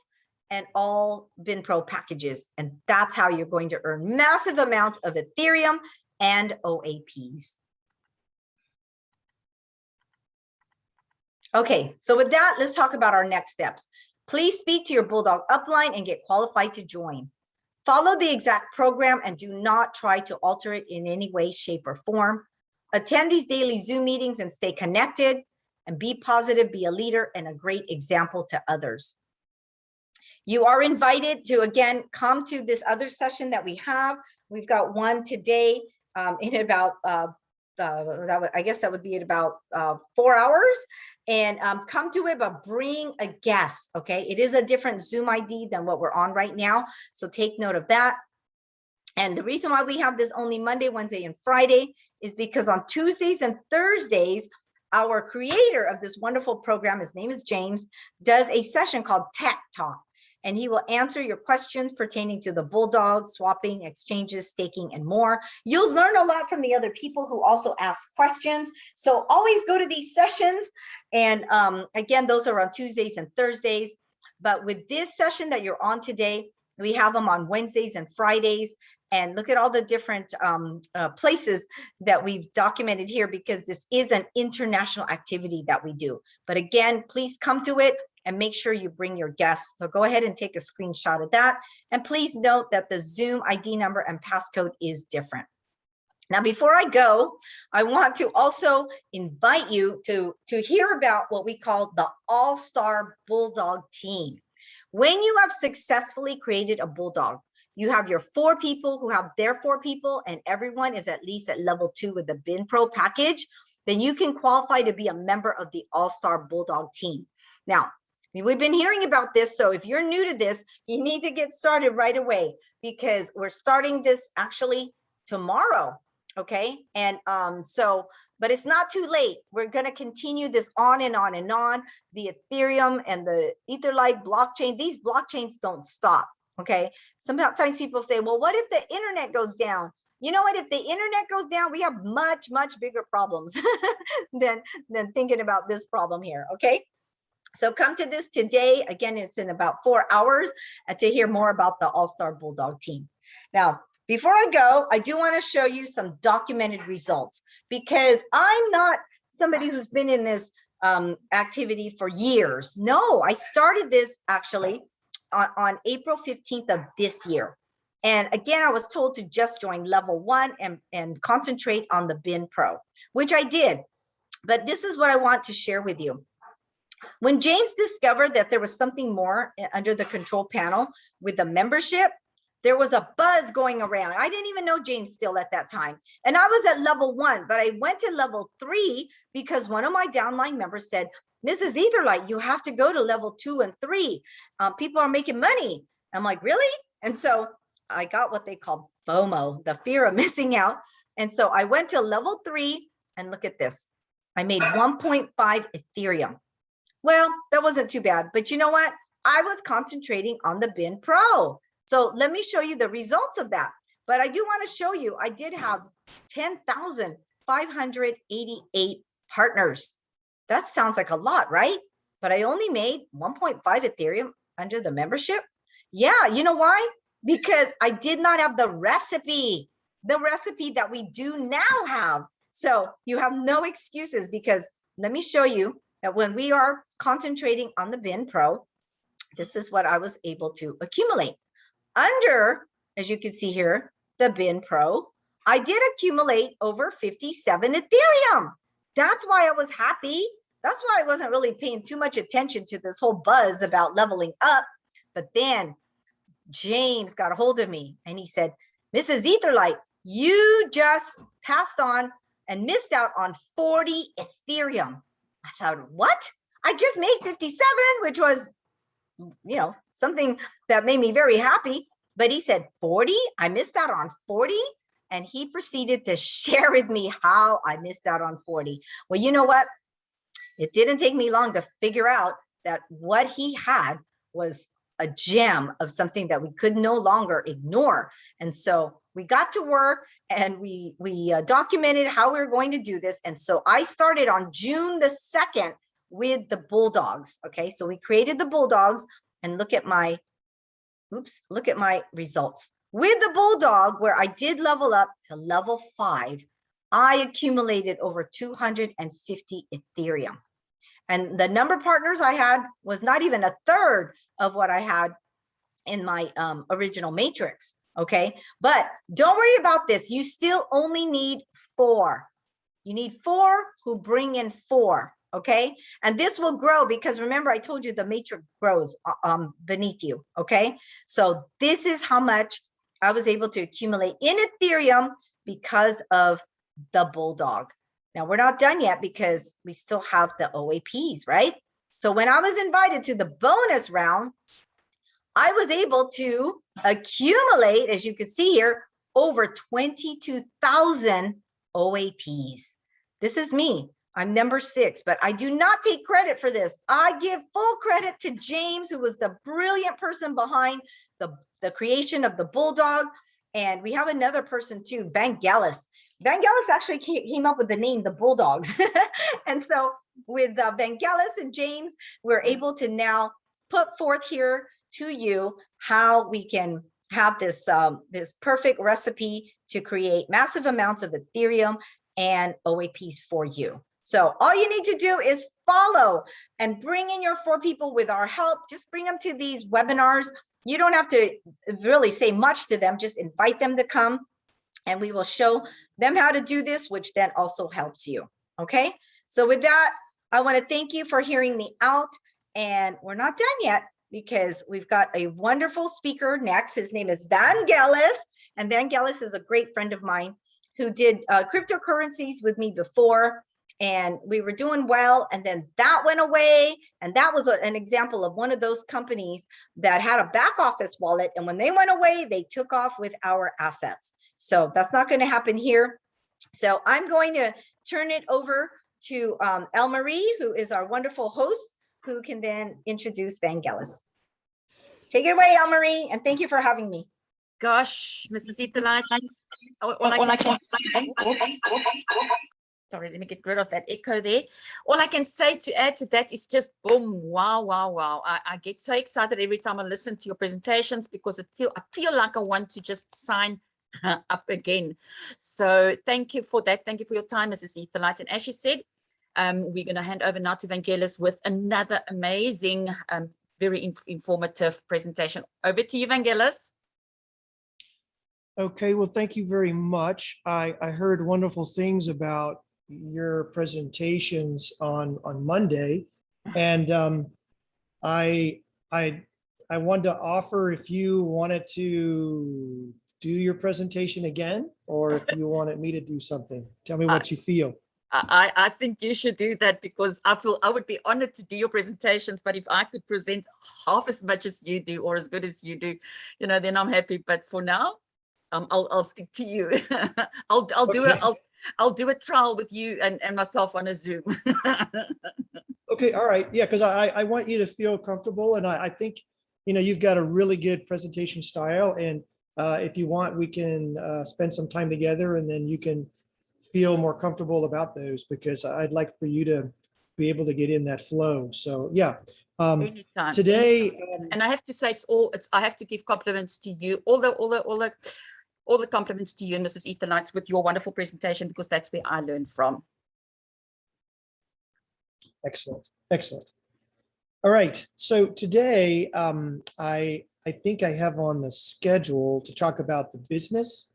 and all Bin Pro packages, and that's how you're going to earn massive amounts of Ethereum and OAPs. Okay, so with that, let's talk about our next steps. Please speak to your Bulldog upline and get qualified to join. Follow the exact program and do not try to alter it in any way, shape, or form. Attend these daily Zoom meetings and stay connected, and be positive, be a leader, and a great example to others. You are invited to, again, come to this other session that we have. We've got one today in about I guess that would be at about 4 hours. And come to it, but bring a guest, okay? It is a different Zoom ID than what we're on right now, so take note of that. And the reason why we have this only Monday, Wednesday, and Friday is because on Tuesdays and Thursdays, our creator of this wonderful program, his name is James, does a session called Tech Talk. And he will answer your questions pertaining to the Bulldog, swapping, exchanges, staking, and more. You'll learn a lot from the other people who also ask questions. So always go to these sessions. And again, those are on Tuesdays and Thursdays. But with this session that you're on today, we have them on Wednesdays and Fridays. And look at all the different places that we've documented here, because this is an international activity that we do. But again, please come to it and make sure you bring your guests. So go ahead and take a screenshot of that. And please note that the Zoom ID number and passcode is different. Now, before I go, I want to also invite you to hear about what we call the All-Star Bulldog team. When you have successfully created a Bulldog, you have your 4 people who have their 4 people, and everyone is at least at level 2 with the Bin Pro package, then you can qualify to be a member of the All-Star Bulldog team. Now, we've been hearing about this, so if you're new to this, you need to get started right away, because we're starting this actually tomorrow, okay? And but it's not too late. We're gonna continue this on and on and on. The Ethereum and the Etherlite blockchain, these blockchains don't stop, okay? Sometimes people say, well, what if the internet goes down? You know what, if the internet goes down, we have much, much bigger problems than thinking about this problem here, okay? So come to this today. Again, it's in about 4 hours to hear more about the All-Star Bulldog team. Now, before I go, I do want to show you some documented results, because I'm not somebody who's been in this activity for years. No, I started this actually on April 15th of this year. And again, I was told to just join level 1 and concentrate on the Bin Pro, which I did. But this is what I want to share with you. When James discovered that there was something more under the control panel with the membership, there was a buzz going around. I didn't even know James still at that time. And I was at level 1, but I went to level 3 because one of my downline members said, Mrs. Etherlite, you have to go to level 2 and 3. People are making money. I'm like, really? And so I got what they called FOMO, the fear of missing out. And so I went to level 3, and look at this. I made 1.5 Ethereum. Well, that wasn't too bad, but you know what? I was concentrating on the Bin Pro. So let me show you the results of that. But I do want to show you, I did have 10,588 partners. That sounds like a lot, right? But I only made 1.5 Ethereum under the membership. Yeah, you know why? Because I did not have the recipe that we do now have. So you have no excuses, because let me show you that when we are concentrating on the Bin Pro, this is what I was able to accumulate. Under, as you can see here, the Bin Pro, I did accumulate over 57 Ethereum. That's why I was happy. That's why I wasn't really paying too much attention to this whole buzz about leveling up. But then James got a hold of me and he said, Mrs. Etherlite, you just passed on and missed out on 40 Ethereum. I thought, what? I just made 57, which was, you know, something that made me very happy. But he said, 40? I missed out on 40? And he proceeded to share with me how I missed out on 40. Well, you know what? It didn't take me long to figure out that what he had was a gem of something that we could no longer ignore. And so we got to work and we documented how we were going to do this. And so I started on June the 2nd with the Bulldogs. Okay, so we created the Bulldogs, and look at my results. With the Bulldog, where I did level up to level 5, I accumulated over 250 Ethereum. And the number of partners I had was not even a third of what I had in my original matrix. Okay, but don't worry about this. You still only need 4. You need 4 who bring in 4. Okay, and this will grow because remember I told you the matrix grows beneath you. Okay, so this is how much I was able to accumulate in Ethereum because of the Bulldog. Now we're not done yet because we still have the OAPs, right? So when I was invited to the bonus round, I was able to accumulate, as you can see here, over 22,000 OAPs. This is me. I'm number 6, but I do not take credit for this. I give full credit to James, who was the brilliant person behind the creation of the Bulldog. And we have another person too, Vangelis. Vangelis actually came up with the name, the Bulldogs. And so with Vangelis and James, we're able to now put forth here to you how we can have this, this perfect recipe to create massive amounts of Ethereum and OAPs for you. So all you need to do is follow and bring in your 4 people with our help. Just bring them to these webinars. You don't have to really say much to them. Just invite them to come and we will show them how to do this, which then also helps you. Okay. So with that, I want to thank you for hearing me out, and we're not done yet because we've got a wonderful speaker next. His name is Vangelis, and Vangelis is a great friend of mine who did cryptocurrencies with me before, and we were doing well, and then that went away. And that was an example of one of those companies that had a back office wallet, and when they went away, they took off with our assets. So that's not going to happen here. So I'm going to turn it over to Elmarie, who is our wonderful host, who can then introduce Vangelis. Take it away, Elmarie, and thank you for having me. Gosh, Mrs. Etherlite, sorry, let me get rid of that echo there. All I can say to add to that is just boom, wow, wow, wow. I get so excited every time I listen to your presentations because I feel like I want to just sign up again. So thank you for that. Thank you for your time, Mrs. Etherlite. And as she said, we're going to hand over now to Vangelis with another amazing, very informative presentation. Over to you, Vangelis. Okay, well, thank you very much. I heard wonderful things about your presentations on Monday, and I wanted to offer if you wanted to do your presentation again, or if you wanted me to do something. Tell me what you feel. I think you should do that because I feel I would be honored to do your presentations, but if I could present half as much as you do or as good as you do, you know, then I'm happy. But for now, I'll stick to you. I'll do a trial with you and myself on a Zoom. Okay, all right, yeah, because I want you to feel comfortable, and I think, you know, you've got a really good presentation style, and if you want, we can spend some time together, and then you can feel more comfortable about those, because I'd like for you to be able to get in that flow. So yeah, Anytime, today, and I have to say, I have to give compliments to you, all the compliments to you, Mrs. Etherlite, with your wonderful presentation, because that's where I learned from. Excellent, excellent. All right, so today I think I have on the schedule to talk about the business,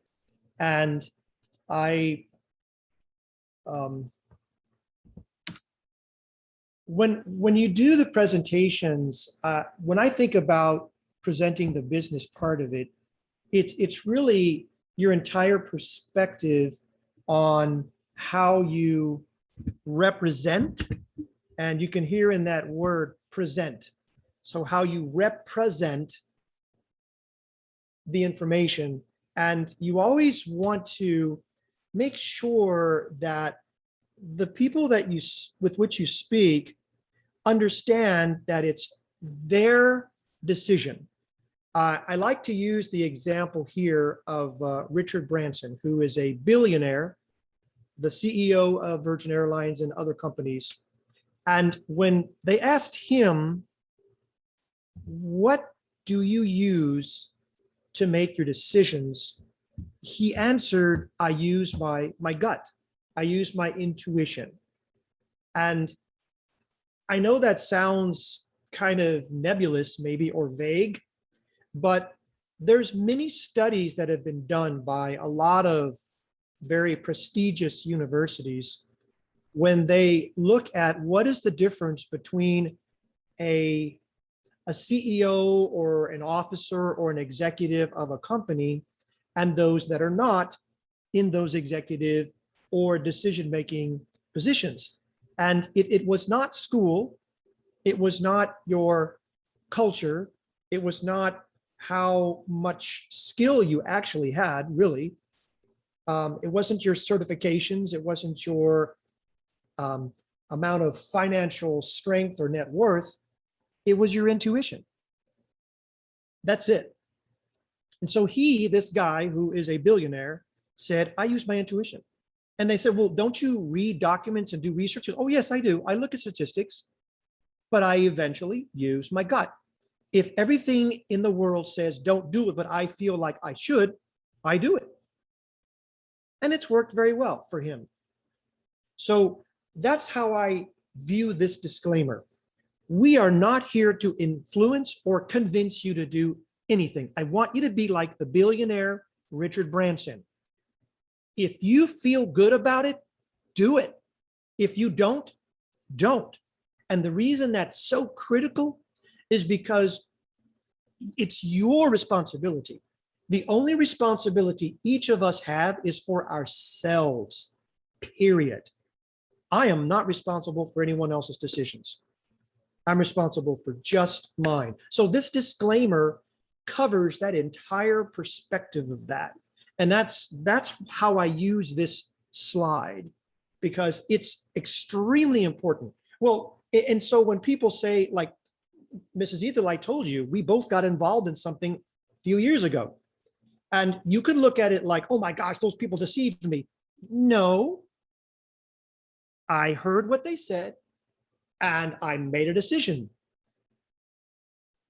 and when you do the presentations, when I think about presenting the business part of it, it's really your entire perspective on how you represent, and you can hear in that word present. So how you represent the information, and you always want to make sure that the people that with which you speak understand that it's their decision. I like to use the example here of Richard Branson, who is a billionaire, the CEO of Virgin Airlines and other companies. And when they asked him, what do you use to make your decisions? He answered, I use my gut. I use my intuition. And I know that sounds kind of nebulous, maybe, or vague, but there's many studies that have been done by a lot of very prestigious universities when they look at what is the difference between a CEO or an officer or an executive of a company and those that are not in those executive or decision-making positions. And it was not school. It was not your culture. It was not how much skill you actually had, really. It wasn't your certifications. It wasn't your amount of financial strength or net worth. It was your intuition. That's it. And so this guy who is a billionaire said, I use my intuition. And they said, well, don't you read documents and do research? Oh, yes, I do. I look at statistics, but I eventually use my gut. If everything in the world says don't do it, but I feel like I should, I do it. And it's worked very well for him. So that's how I view this disclaimer. We are not here to influence or convince you to do anything. I want you to be like the billionaire Richard Branson. If you feel good about it, do it. If you don't, don't. And the reason that's so critical is because it's your responsibility. The only responsibility each of us have is for ourselves, period. I am not responsible for anyone else's decisions. I'm responsible for just mine. So this disclaimer covers that entire perspective of that. And that's how I use this slide, because it's extremely important. Well, and so when people say, like Mrs. Etherlite told you, we both got involved in something a few years ago. And you could look at it like, oh my gosh, those people deceived me. No, I heard what they said and I made a decision.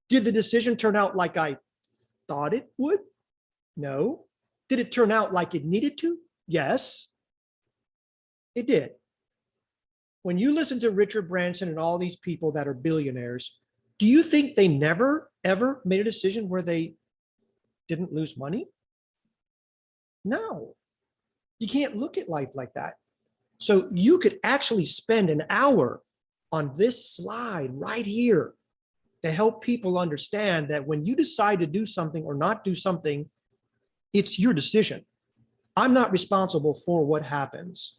Did the decision turn out like I thought it would? No. Did it turn out like it needed to? Yes, it did. When you listen to Richard Branson and all these people that are billionaires, do you think they never, ever made a decision where they didn't lose money? No, you can't look at life like that. So you could actually spend an hour on this slide right here to help people understand that when you decide to do something or not do something, it's your decision. I'm not responsible for what happens.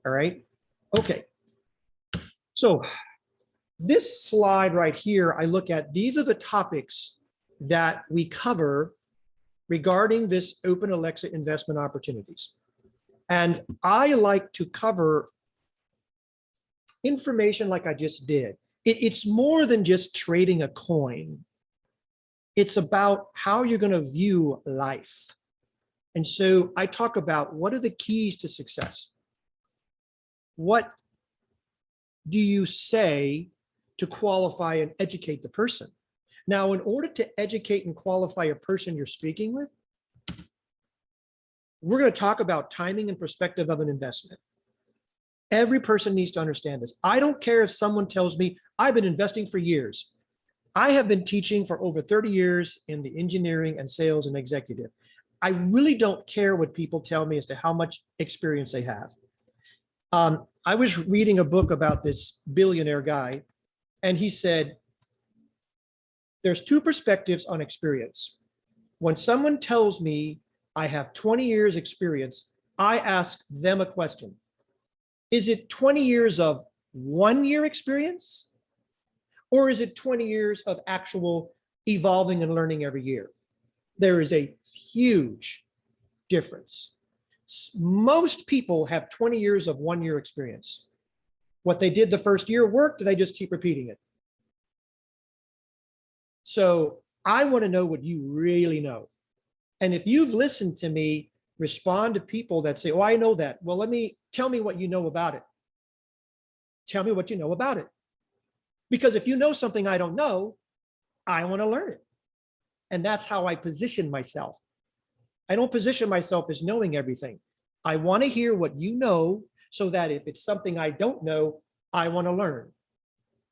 All right. Okay. So this slide right here, I look at, these are the topics that we cover regarding this Open Alexa investment opportunities. And I like to cover information like I just did. It's more than just trading a coin. It's about how you're going to view life. And so I talk about what are the keys to success? What do you say to qualify and educate the person? Now, in order to educate and qualify a person you're speaking with, we're going to talk about timing and perspective of an investment. Every person needs to understand this. I don't care if someone tells me, I've been investing for years. I have been teaching for over 30 years in the engineering and sales and executive. I really don't care what people tell me as to how much experience they have. I was reading a book about this billionaire guy, and he said, there's two perspectives on experience. When someone tells me I have 20 years experience, I ask them a question. Is it 20 years of 1 year experience? Or is it 20 years of actual evolving and learning every year? There is a huge difference. Most people have 20 years of 1 year experience. What they did the first year worked, they just keep repeating it. So I want to know what you really know. And if you've listened to me respond to people that say, oh, I know that. Well, tell me what you know about it. Tell me what you know about it. Because if you know something I don't know, I want to learn it. And that's how I position myself. I don't position myself as knowing everything. I want to hear what you know so that if it's something I don't know, I want to learn.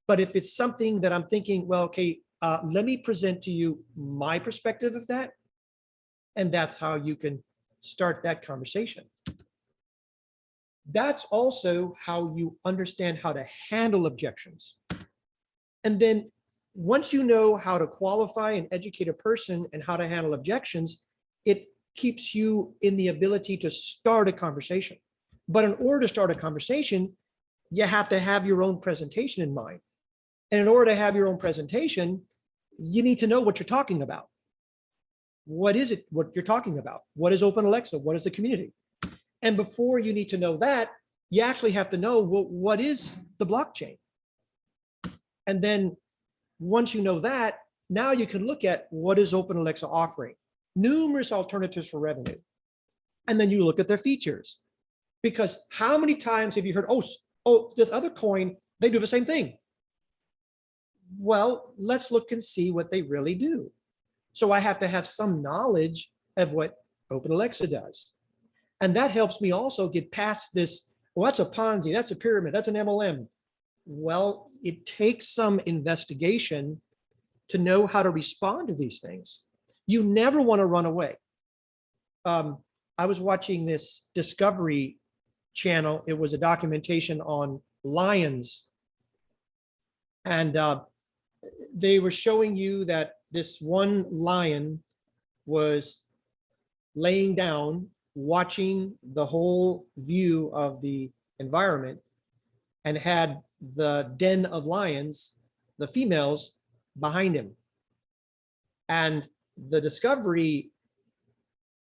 But if it's something that I'm thinking, well, okay, let me present to you my perspective of that. And that's how you can start that conversation. That's also how you understand how to handle objections. And then once you know how to qualify and educate a person and how to handle objections, it keeps you in the ability to start a conversation. But in order to start a conversation, you have to have your own presentation in mind. And in order to have your own presentation, you need to know what you're talking about. What is it, what you're talking about? What is Open Alexa? What is the community? And before you need to know that, you actually have to know, well, what is the blockchain? And then once you know that, now you can look at what is Open Alexa offering? Numerous alternatives for revenue. And then you look at their features. Because how many times have you heard, oh, this other coin, they do the same thing. Well, let's look and see what they really do. So I have to have some knowledge of what Open Alexa does. And that helps me also get past this, well, that's a Ponzi, that's a pyramid, that's an MLM. Well, it takes some investigation to know how to respond to these things. You never want to run away. I was watching this Discovery channel. It was a documentation on lions. And they were showing you that this one lion was laying down, watching the whole view of the environment, and had the den of lions, the females, behind him. And the Discovery,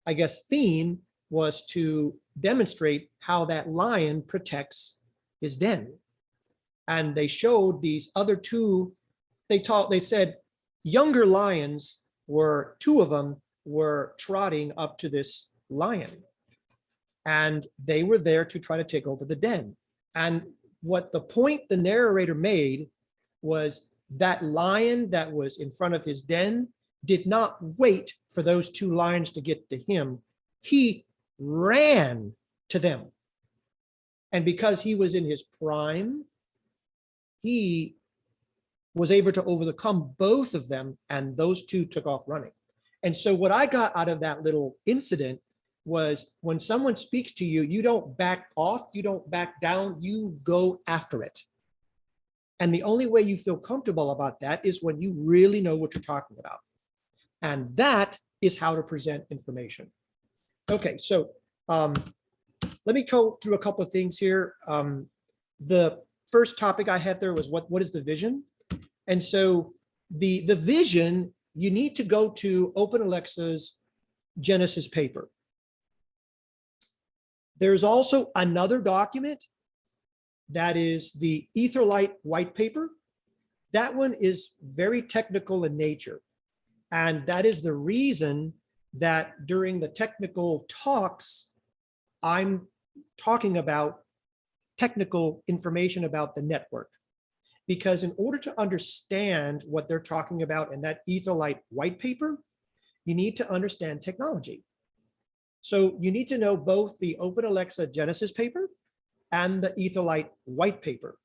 I guess, theme was to demonstrate how that lion protects his den. And they showed these other two, they said younger lions were, two of them were trotting up to this lion. And they were there to try to take over the den. And what the point the narrator made was that lion that was in front of his den did not wait for those two lions to get to him. He ran to them. And because he was in his prime, he was able to overcome both of them, and those two took off running. And so what I got out of that little incident was, when someone speaks to you, you don't back off, you don't back down, you go after it. And the only way you feel comfortable about that is when you really know what you're talking about. And that is how to present information. Okay, so let me go through a couple of things here. The first topic I had there was what is the vision? And so the vision, you need to go to Open Alexa's Genesis paper. There's also another document that is the Etherlite white paper. That one is very technical in nature. And that is the reason that during the technical talks, I'm talking about technical information about the network. Because in order to understand what they're talking about in that Etherlite white paper, you need to understand technology. So you need to know both the Open Alexa Genesis paper and the Etherlite white paper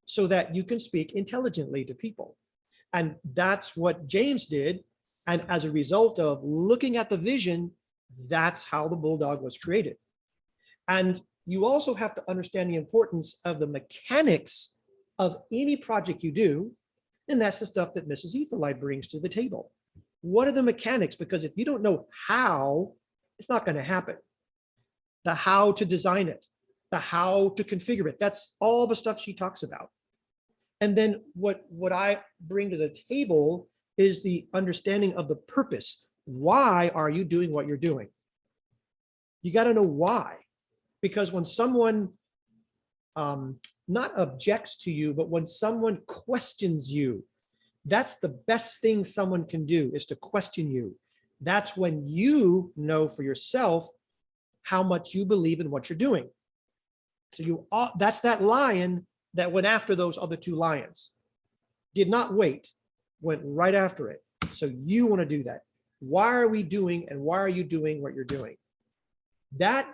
so that you can speak intelligently to people. And that's what James did. And as a result of looking at the vision, that's how the Bulldog was created. And you also have to understand the importance of the mechanics of any project you do. And that's the stuff that Mrs. Etherlite brings to the table. What are the mechanics? Because if you don't know how, it's not going to happen. The how to design it, the how to configure it. That's all the stuff she talks about. And then what I bring to the table is the understanding of the purpose. Why are you doing what you're doing? You got to know why. Because when someone not objects to you, but when someone questions you, that's the best thing someone can do, is to question you. That's when you know for yourself how much you believe in what you're doing. So that's that lion that went after those other two lions. Did not wait, went right after it. So you want to do that. Why are we doing, and why are you doing what you're doing? That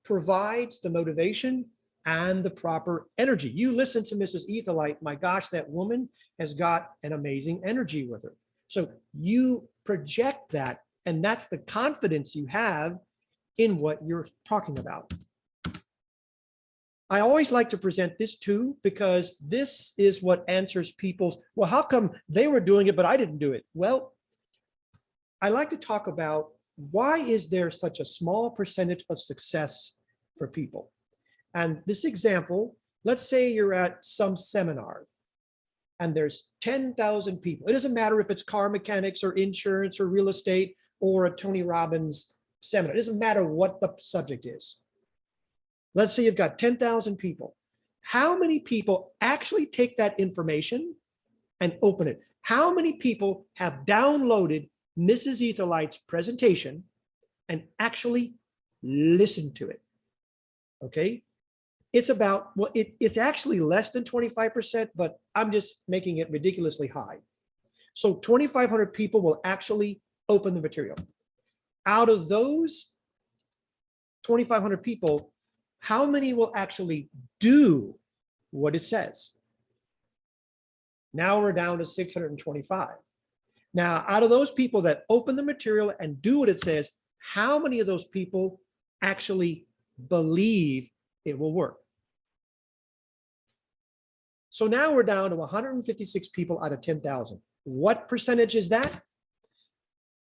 provides the motivation and the proper energy. You listen to Mrs. Etherlite, my gosh, that woman has got an amazing energy with her. So you project that, and that's the confidence you have in what you're talking about. I always like to present this too, because this is what answers people's, well, how come they were doing it, but I didn't do it? Well, I like to talk about, why is there such a small percentage of success for people? And this example, let's say you're at some seminar and there's 10,000 people. It doesn't matter if it's car mechanics or insurance or real estate or a Tony Robbins seminar. It doesn't matter what the subject is. Let's say you've got 10,000 people. How many people actually take that information and open it? How many people have downloaded Mrs. Etherlite's presentation and actually listened to it? Okay. It's about, well, it's actually less than 25%, but I'm just making it ridiculously high. So 2,500 people will actually open the material. Out of those 2,500 people, how many will actually do what it says? Now we're down to 625. Now, out of those people that open the material and do what it says, how many of those people actually believe it will work? So now we're down to 156 people out of 10,000. What percentage is that?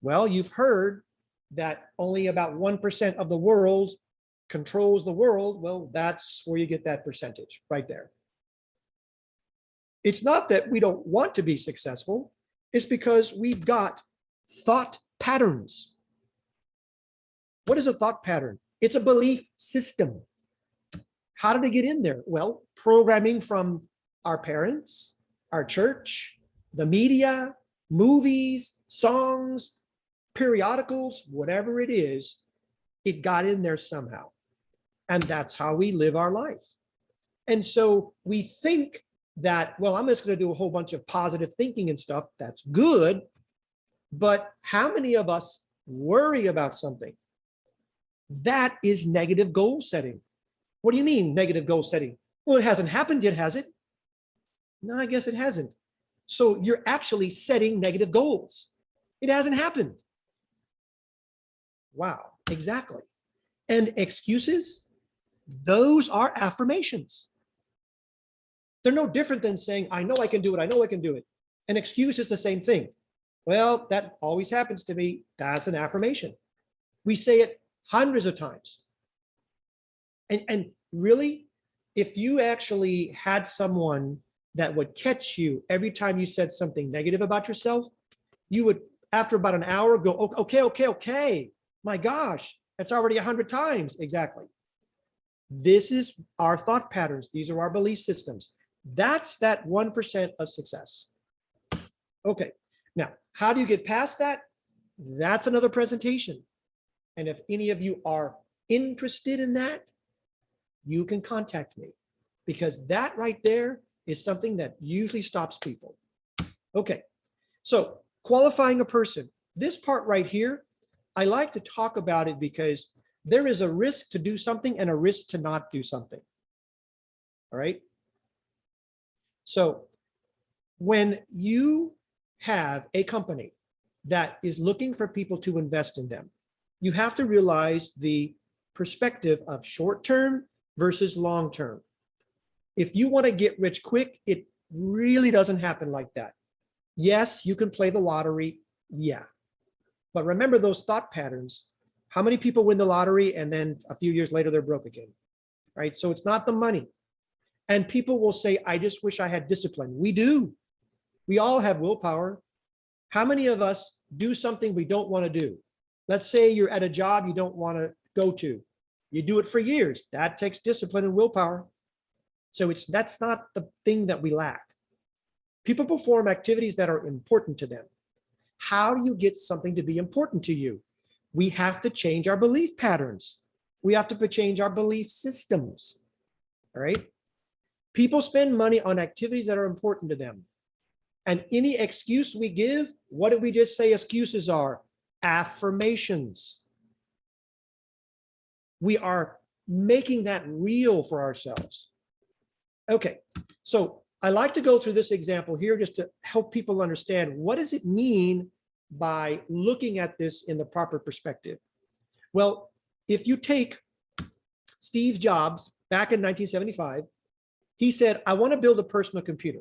Well, you've heard that only about 1% of the world controls the world. Well, that's where you get that percentage right there. It's not that we don't want to be successful. It's because we've got thought patterns. What is a thought pattern? It's a belief system. How did it get in there? Well, programming from our parents, our church, the media, movies, songs, periodicals, whatever it is, it got in there somehow. And that's how we live our life. And so we think that, well, I'm just going to do a whole bunch of positive thinking and stuff. That's good. But how many of us worry about something? That is negative goal setting. What do you mean negative goal setting? Well, it hasn't happened yet, has it? No, I guess it hasn't. So you're actually setting negative goals. It hasn't happened. Wow, exactly. And excuses, those are affirmations. They're no different than saying, I know I can do it. I know I can do it. An excuse is the same thing. Well, that always happens to me. That's an affirmation. We say it hundreds of times. And really, if you actually had someone that would catch you every time you said something negative about yourself, you would, after about an hour, go, okay. My gosh, that's already 100 times. Exactly. This is our thought patterns. These are our belief systems. That's that 1% of success. Okay. Now, how do you get past that? That's another presentation. And if any of you are interested in that, you can contact me, because that right there is something that usually stops people. Okay. So qualifying a person, this part right here, I like to talk about it because there is a risk to do something and a risk to not do something. All right. So when you have a company that is looking for people to invest in them, you have to realize the perspective of short-term versus long-term. If you want to get rich quick, it really doesn't happen like that. Yes, you can play the lottery. Yeah. But remember those thought patterns. How many people win the lottery and then a few years later they're broke again, right? So it's not the money. And people will say, I just wish I had discipline. We do. We all have willpower. How many of us do something we don't want to do? Let's say you're at a job you don't want to go to. You do it for years. That takes discipline and willpower. So that's not the thing that we lack. People perform activities that are important to them. How do you get something to be important to you? We have to change our belief patterns. We have to change our belief systems. All right. People spend money on activities that are important to them. And any excuse we give, what did we just say excuses are? Affirmations. We are making that real for ourselves. Okay, so I like to go through this example here just to help people understand what does it mean by looking at this in the proper perspective. Well, if you take Steve Jobs back in 1975, he said, I want to build a personal computer.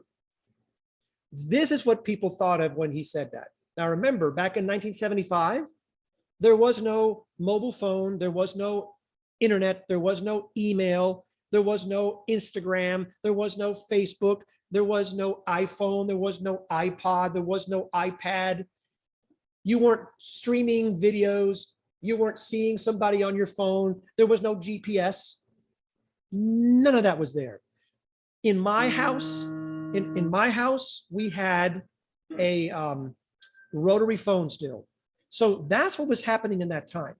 This is what people thought of when he said that. Now remember, back in 1975, there was no mobile phone, there was no internet, there was no email, There was no Instagram. There was no Facebook. There was no iPhone. There was no iPod. There was no iPad. You weren't streaming videos. You weren't seeing somebody on your phone. There was no GPS. None of that was there. In my house, in my house, we had a rotary phone still. So that's what was happening in that time.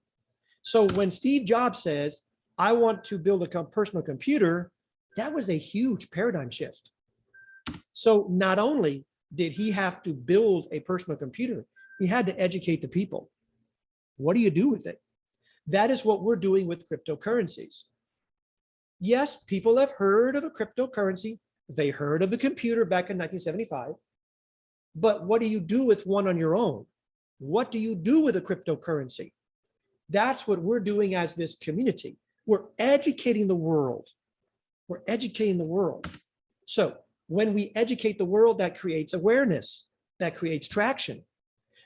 So when Steve Jobs says, I want to build a personal computer, that was a huge paradigm shift. So not only did he have to build a personal computer, he had to educate the people. What do you do with it? That is what we're doing with cryptocurrencies. Yes, people have heard of a cryptocurrency. They heard of the computer back in 1975. But what do you do with one on your own? What do you do with a cryptocurrency? That's what we're doing as this community. We're educating the world. We're educating the world. So when we educate the world, that creates awareness, that creates traction.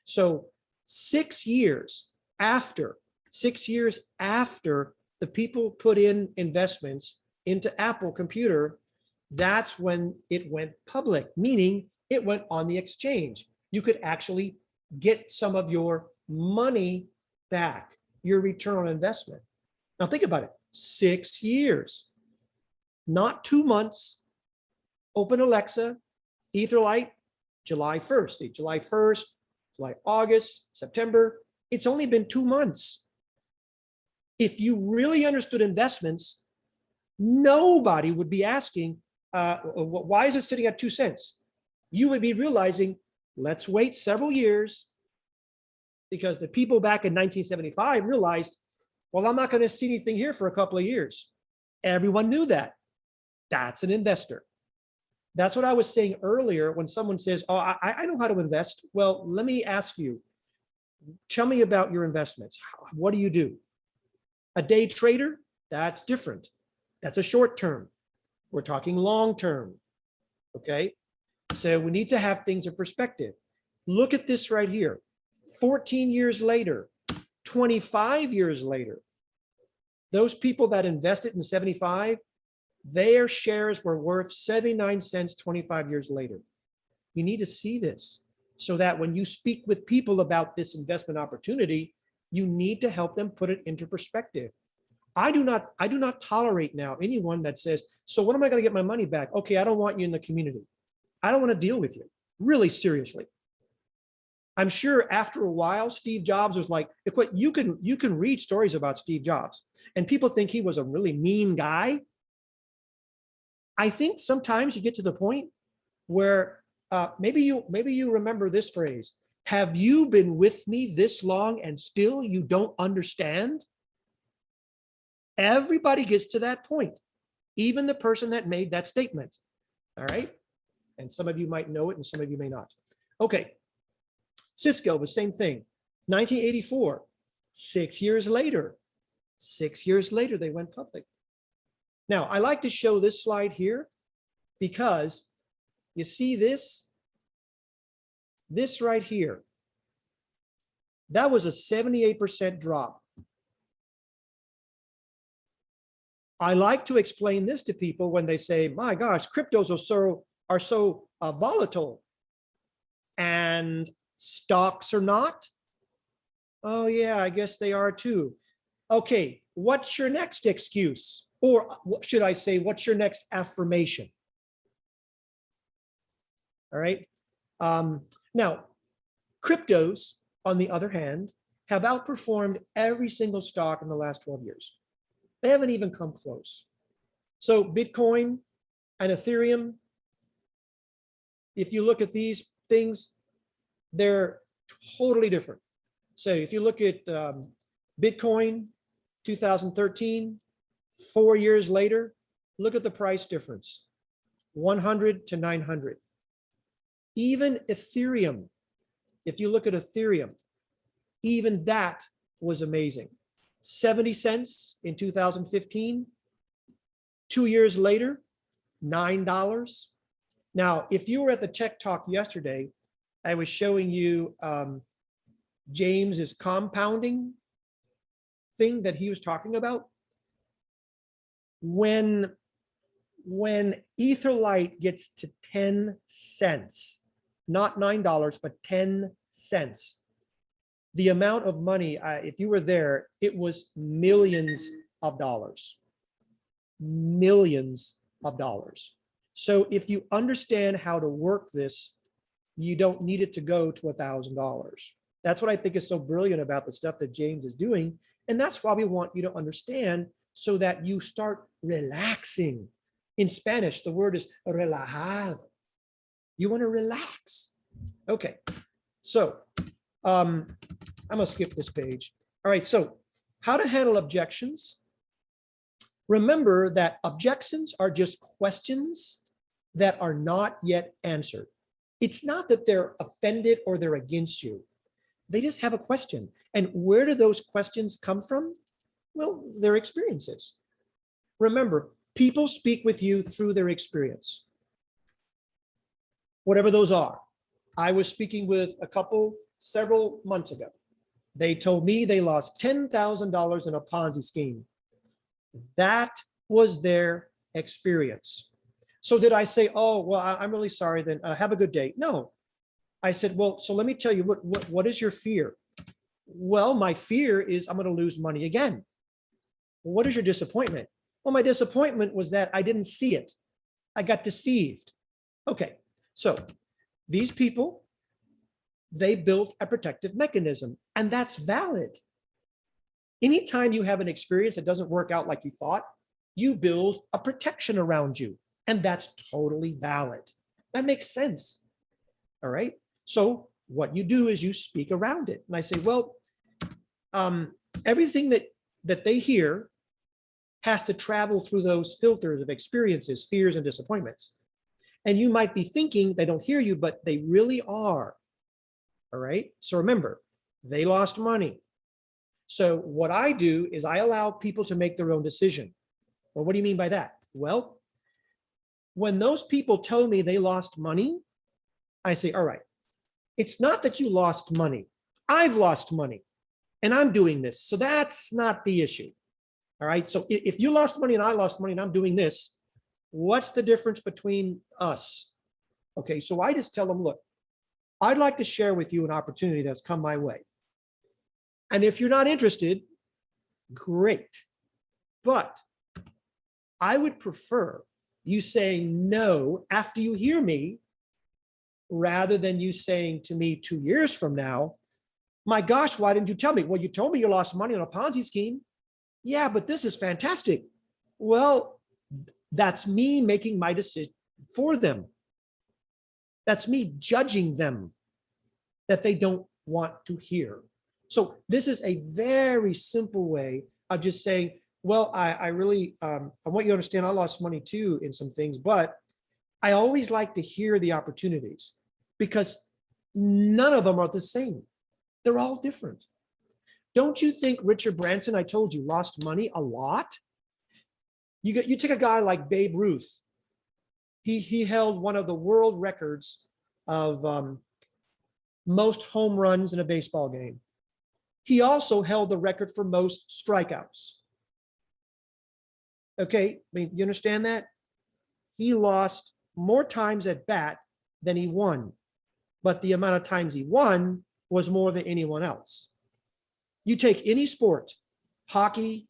So 6 years after the people put in investments into Apple Computer, that's when it went public, meaning it went on the exchange. You could actually get some of your money back, your return on investment. Now think about it, 6 years, not 2 months. Open Alexa, Etherlite, July 1st, July 1st, July, August, September. It's only been 2 months. If you really understood investments, nobody would be asking, why is it sitting at 2 cents? You would be realizing, let's wait several years, because the people back in 1975 realized, well, I'm not going to see anything here for a couple of years. Everyone knew that. That's an investor. That's what I was saying earlier when someone says, oh, I know how to invest. Well, let me ask you, tell me about your investments. What do you do? A day trader, that's different. That's a short term. We're talking long term. Okay. So we need to have things in perspective. Look at this right here. 14 years later, 25 years later, those people that invested in 75, their shares were worth 79 cents 25 years later. You need to see this so that when you speak with people about this investment opportunity, you need to help them put it into perspective. I do not tolerate now anyone that says, so when am I going to get my money back? Okay, I don't want you in the community. I don't want to deal with you. Really seriously. I'm sure after a while, Steve Jobs was like, you can read stories about Steve Jobs and people think he was a really mean guy. I think sometimes you get to the point where maybe you remember this phrase. Have you been with me this long and still you don't understand? Everybody gets to that point, even the person that made that statement. All right. And some of you might know it and some of you may not. Okay. Cisco, the same thing. 1984, 6 years later, they went public. Now, I like to show this slide here because you see this right here. That was a 78% drop. I like to explain this to people when they say, my gosh, cryptos are so volatile and stocks are not. Oh yeah, I guess they are too. Okay, what's your next excuse? Or what should I say, what's your next affirmation? All right. Now, cryptos, on the other hand, have outperformed every single stock in the last 12 years. They haven't even come close. So Bitcoin and Ethereum, if you look at these things, they're totally different. So if you look at Bitcoin, 2013, 4 years later, look at the price difference, 100 to 900. Even Ethereum, if you look at Ethereum, even that was amazing. 70 cents in 2015, 2 years later, $9. Now, if you were at the Tech Talk yesterday, I was showing you James's compounding thing that he was talking about. When when Etherlite gets to 10 cents, not $9, but 10 cents, the amount of money, if you were there, it was millions of dollars. Millions of dollars. So if you understand how to work this, you don't need it to go to $1,000. That's what I think is so brilliant about the stuff that James is doing. And that's why we want you to understand, so that you start relaxing. In Spanish, the word is relajado. You want to relax. Okay. So I'm going to skip this page. All right. So how to handle objections. Remember that objections are just questions that are not yet answered. It's not that they're offended or they're against you. They just have a question. And where do those questions come from? Well, their experiences. Remember, people speak with you through their experience, whatever those are. I was speaking with a couple several months ago. They told me they lost $10,000 in a Ponzi scheme. That was their experience. So did I say, oh, well, I'm really sorry, then have a good day? No. I said, well, so let me tell you, what is your fear? Well, my fear is I'm going to lose money again. Well, what is your disappointment? Well, my disappointment was that I didn't see it. I got deceived. Okay, so these people, they built a protective mechanism, and that's valid. Anytime you have an experience that doesn't work out like you thought, you build a protection around you, and that's totally valid. That makes sense. All right. So what you do is you speak around it. And I say, well, everything that they hear has to travel through those filters of experiences, fears, and disappointments. And you might be thinking they don't hear you, but they really are. All right. So remember, they lost money. So what I do is I allow people to make their own decision. Well, what do you mean by that? Well, when those people tell me they lost money, I say, all right, it's not that you lost money. I've lost money and I'm doing this. So that's not the issue. All right. So if you lost money and I lost money and I'm doing this, what's the difference between us? Okay. So I just tell them, look, I'd like to share with you an opportunity that's come my way. And if you're not interested, great. But I would prefer you saying no after you hear me, rather than you saying to me 2 years from now, my gosh, why didn't you tell me? Well, you told me you lost money on a Ponzi scheme. Yeah, but this is fantastic. Well, that's me making my decision for them. That's me judging them that they don't want to hear. So this is a very simple way of just saying, well, I really, I want you to understand I lost money too in some things, but I always like to hear the opportunities because none of them are the same. They're all different. Don't you think Richard Branson, I told you, lost money a lot? You take a guy like Babe Ruth. He held one of the world records of most home runs in a baseball game. He also held the record for most strikeouts. Okay, I mean, you understand that? He lost more times at bat than he won, but the amount of times he won was more than anyone else. You take any sport, hockey,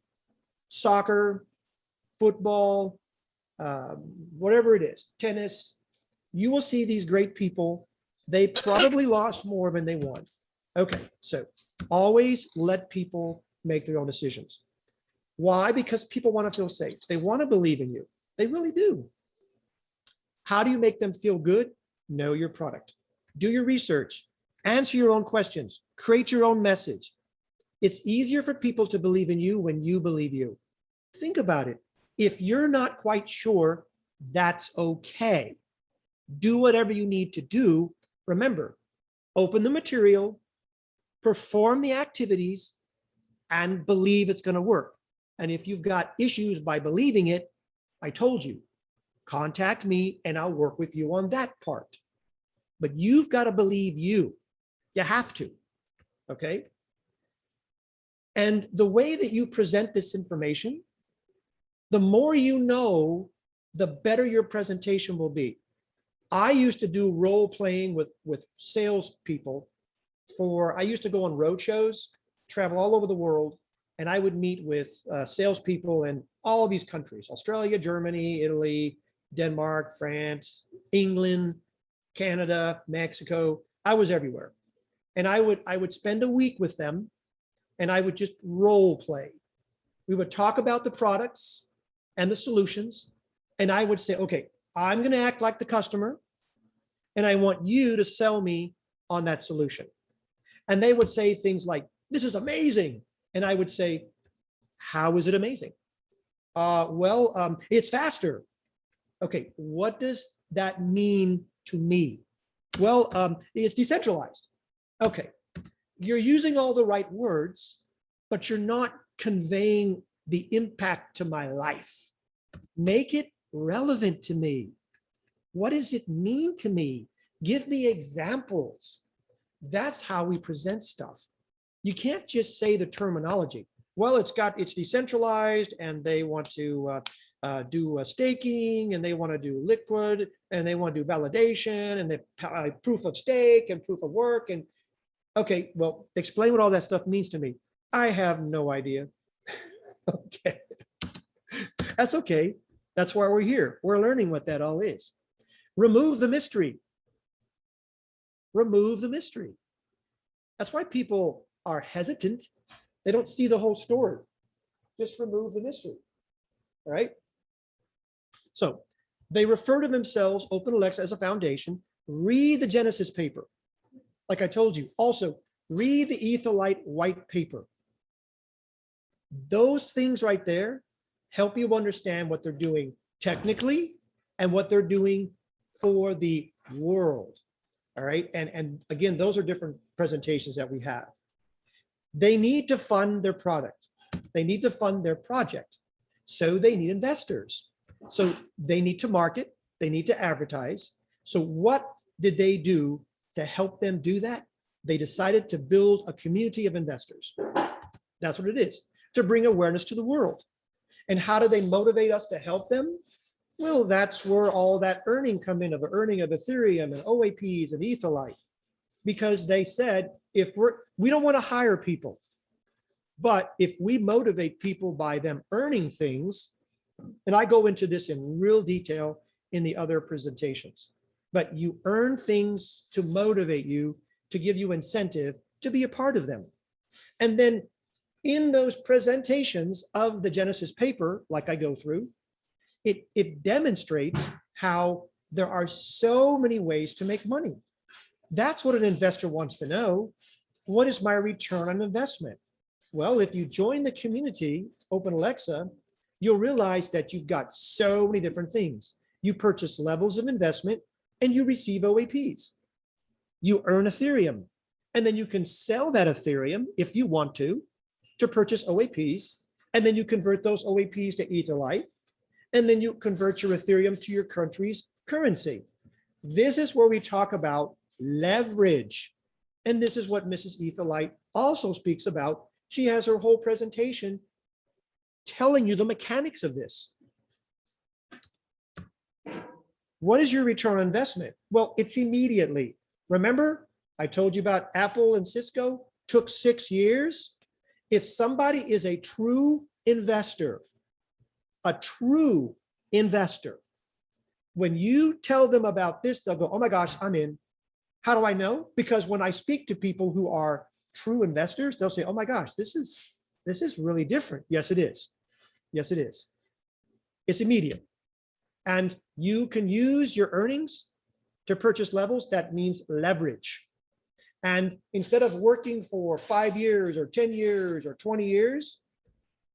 soccer, football, whatever it is, tennis, you will see these great people. They probably lost more than they won. Okay, so always let people make their own decisions. Why? Because people want to feel safe. They want to believe in you. They really do. How do you make them feel good? Know your product. Do your research. Answer your own questions. Create your own message. It's easier for people to believe in you when you believe you. Think about it. If you're not quite sure, that's okay. Do whatever you need to do. Remember, open the material, perform the activities, and believe it's going to work. And if you've got issues by believing it, I told you, contact me and I'll work with you on that part. But you've got to believe you. You have to. Okay? And the way that you present this information, the more you know, the better your presentation will be. I used to do role playing with salespeople I used to go on road shows, travel all over the world, and I would meet with salespeople in all of these countries: Australia, Germany, Italy, Denmark, France, England, Canada, Mexico. I was everywhere. And I would spend a week with them, and I would just role play. We would talk about the products and the solutions, and I would say, okay, I'm going to act like the customer, and I want you to sell me on that solution. And they would say things like, this is amazing. And I would say, how is it amazing? It's faster. Okay, what does that mean to me? Well, it's decentralized. Okay, you're using all the right words, but you're not conveying the impact to my life. Make it relevant to me. What does it mean to me? Give me examples. That's how we present stuff. You can't just say the terminology. Well, it's decentralized, and they want to do staking, and they want to do liquid, and they want to do validation, and they proof of stake and proof of work. And okay, well, explain what all that stuff means to me. I have no idea. Okay, that's okay. That's why we're here. We're learning what that all is. Remove the mystery. Remove the mystery. That's why people are hesitant. They don't see the whole story. Just remove the mystery. All right. So they refer to themselves, OpenAlexa, as a foundation. Read the Genesis paper. Like I told you, also read the Etherlite white paper. Those things right there help you understand what they're doing technically and what they're doing for the world. All right. And again, those are different presentations that we have. They need to fund their product. They need to fund their project. So they need investors. So they need to market. They need to advertise. So what did they do to help them do that? They decided to build a community of investors. That's what it is, to bring awareness to the world. And how do they motivate us to help them? Well, that's where all that earning come in, of earning of Ethereum and OAPs and Etherlite, because they said, we don't want to hire people, but if we motivate people by them earning things, and I go into this in real detail in the other presentations, but you earn things to motivate you, to give you incentive to be a part of them. And then in those presentations of the Genesis paper, like I go through, it demonstrates how there are so many ways to make money. That's what an investor wants to know. What is my return on investment? Well, if you join the community, OpenAlexa, you'll realize that you've got so many different things. You purchase levels of investment and you receive OAPs. You earn Ethereum, and then you can sell that Ethereum if you want to purchase OAPs, and then you convert those OAPs to Etherlite, and then you convert your Ethereum to your country's currency. This is where we talk about leverage. And this is what Mrs. Etherlite also speaks about. She has her whole presentation telling you the mechanics of this. What is your return on investment? Well, it's immediately. Remember, I told you about Apple and Cisco, took 6 years. If somebody is a true investor, when you tell them about this, they'll go, oh my gosh, I'm in. How do I know? Because when I speak to people who are true investors, they'll say, oh my gosh, this is really different. Yes, it is. Yes, it is. It's immediate. And you can use your earnings to purchase levels. That means leverage. And instead of working for 5 years or 10 years or 20 years,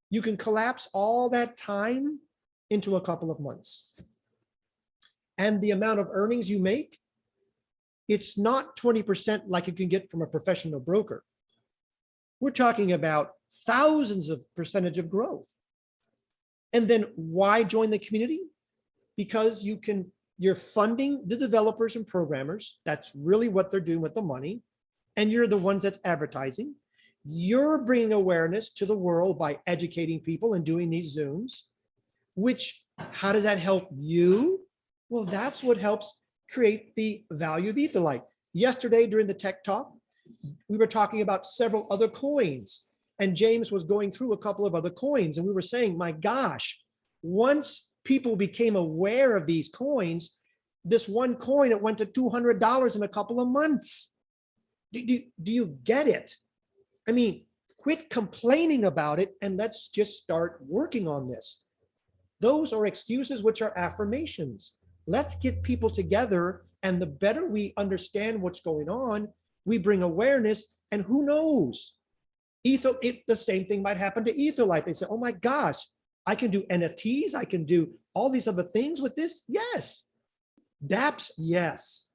you can collapse all that time into a couple of months. And the amount of earnings you make, it's not 20% like you can get from a professional broker. We're talking about thousands of percentage of growth. And then why join the community? Because you're funding the developers and programmers. That's really what they're doing with the money. And you're the ones that's advertising. You're bringing awareness to the world by educating people and doing these Zooms, which How does that help you? Well, that's what helps create the value of Etherlite. Yesterday during the tech talk, we were talking about several other coins, and James was going through a couple of other coins, and we were saying, my gosh, once people became aware of these coins, this one coin, it went to $200 in a couple of months. Do you get it? I mean, quit complaining about it and let's just start working on this. Those are excuses which are affirmations. Let's get people together, and the better we understand what's going on, we bring awareness, and who knows? The same thing might happen to Etherlite. They say, oh my gosh, I can do NFTs, I can do all these other things with this. Yes. dApps, yes.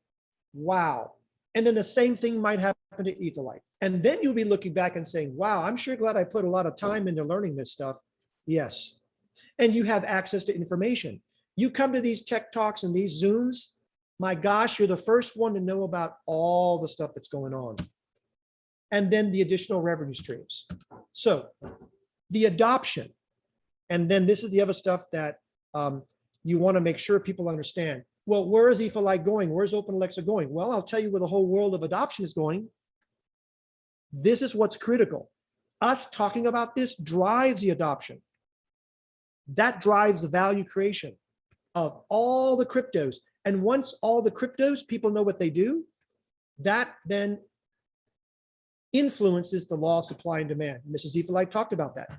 Wow. And then the same thing might happen to Etherlite. And then you'll be looking back and saying, wow, I'm sure glad I put a lot of time into learning this stuff. Yes. And you have access to information. You come to these tech talks and these Zooms, my gosh, you're the first one to know about all the stuff that's going on. And then the additional revenue streams. So the adoption, and then this is the other stuff that you want to make sure people understand. Well, where is Etherlite going? Where's OpenAlexa going? Well, I'll tell you where the whole world of adoption is going. This is what's critical. Us talking about this drives the adoption. That drives the value creation of all the cryptos. And once all the cryptos, people know what they do, that then influences the law of supply and demand. Mrs. Etherlite talked about that.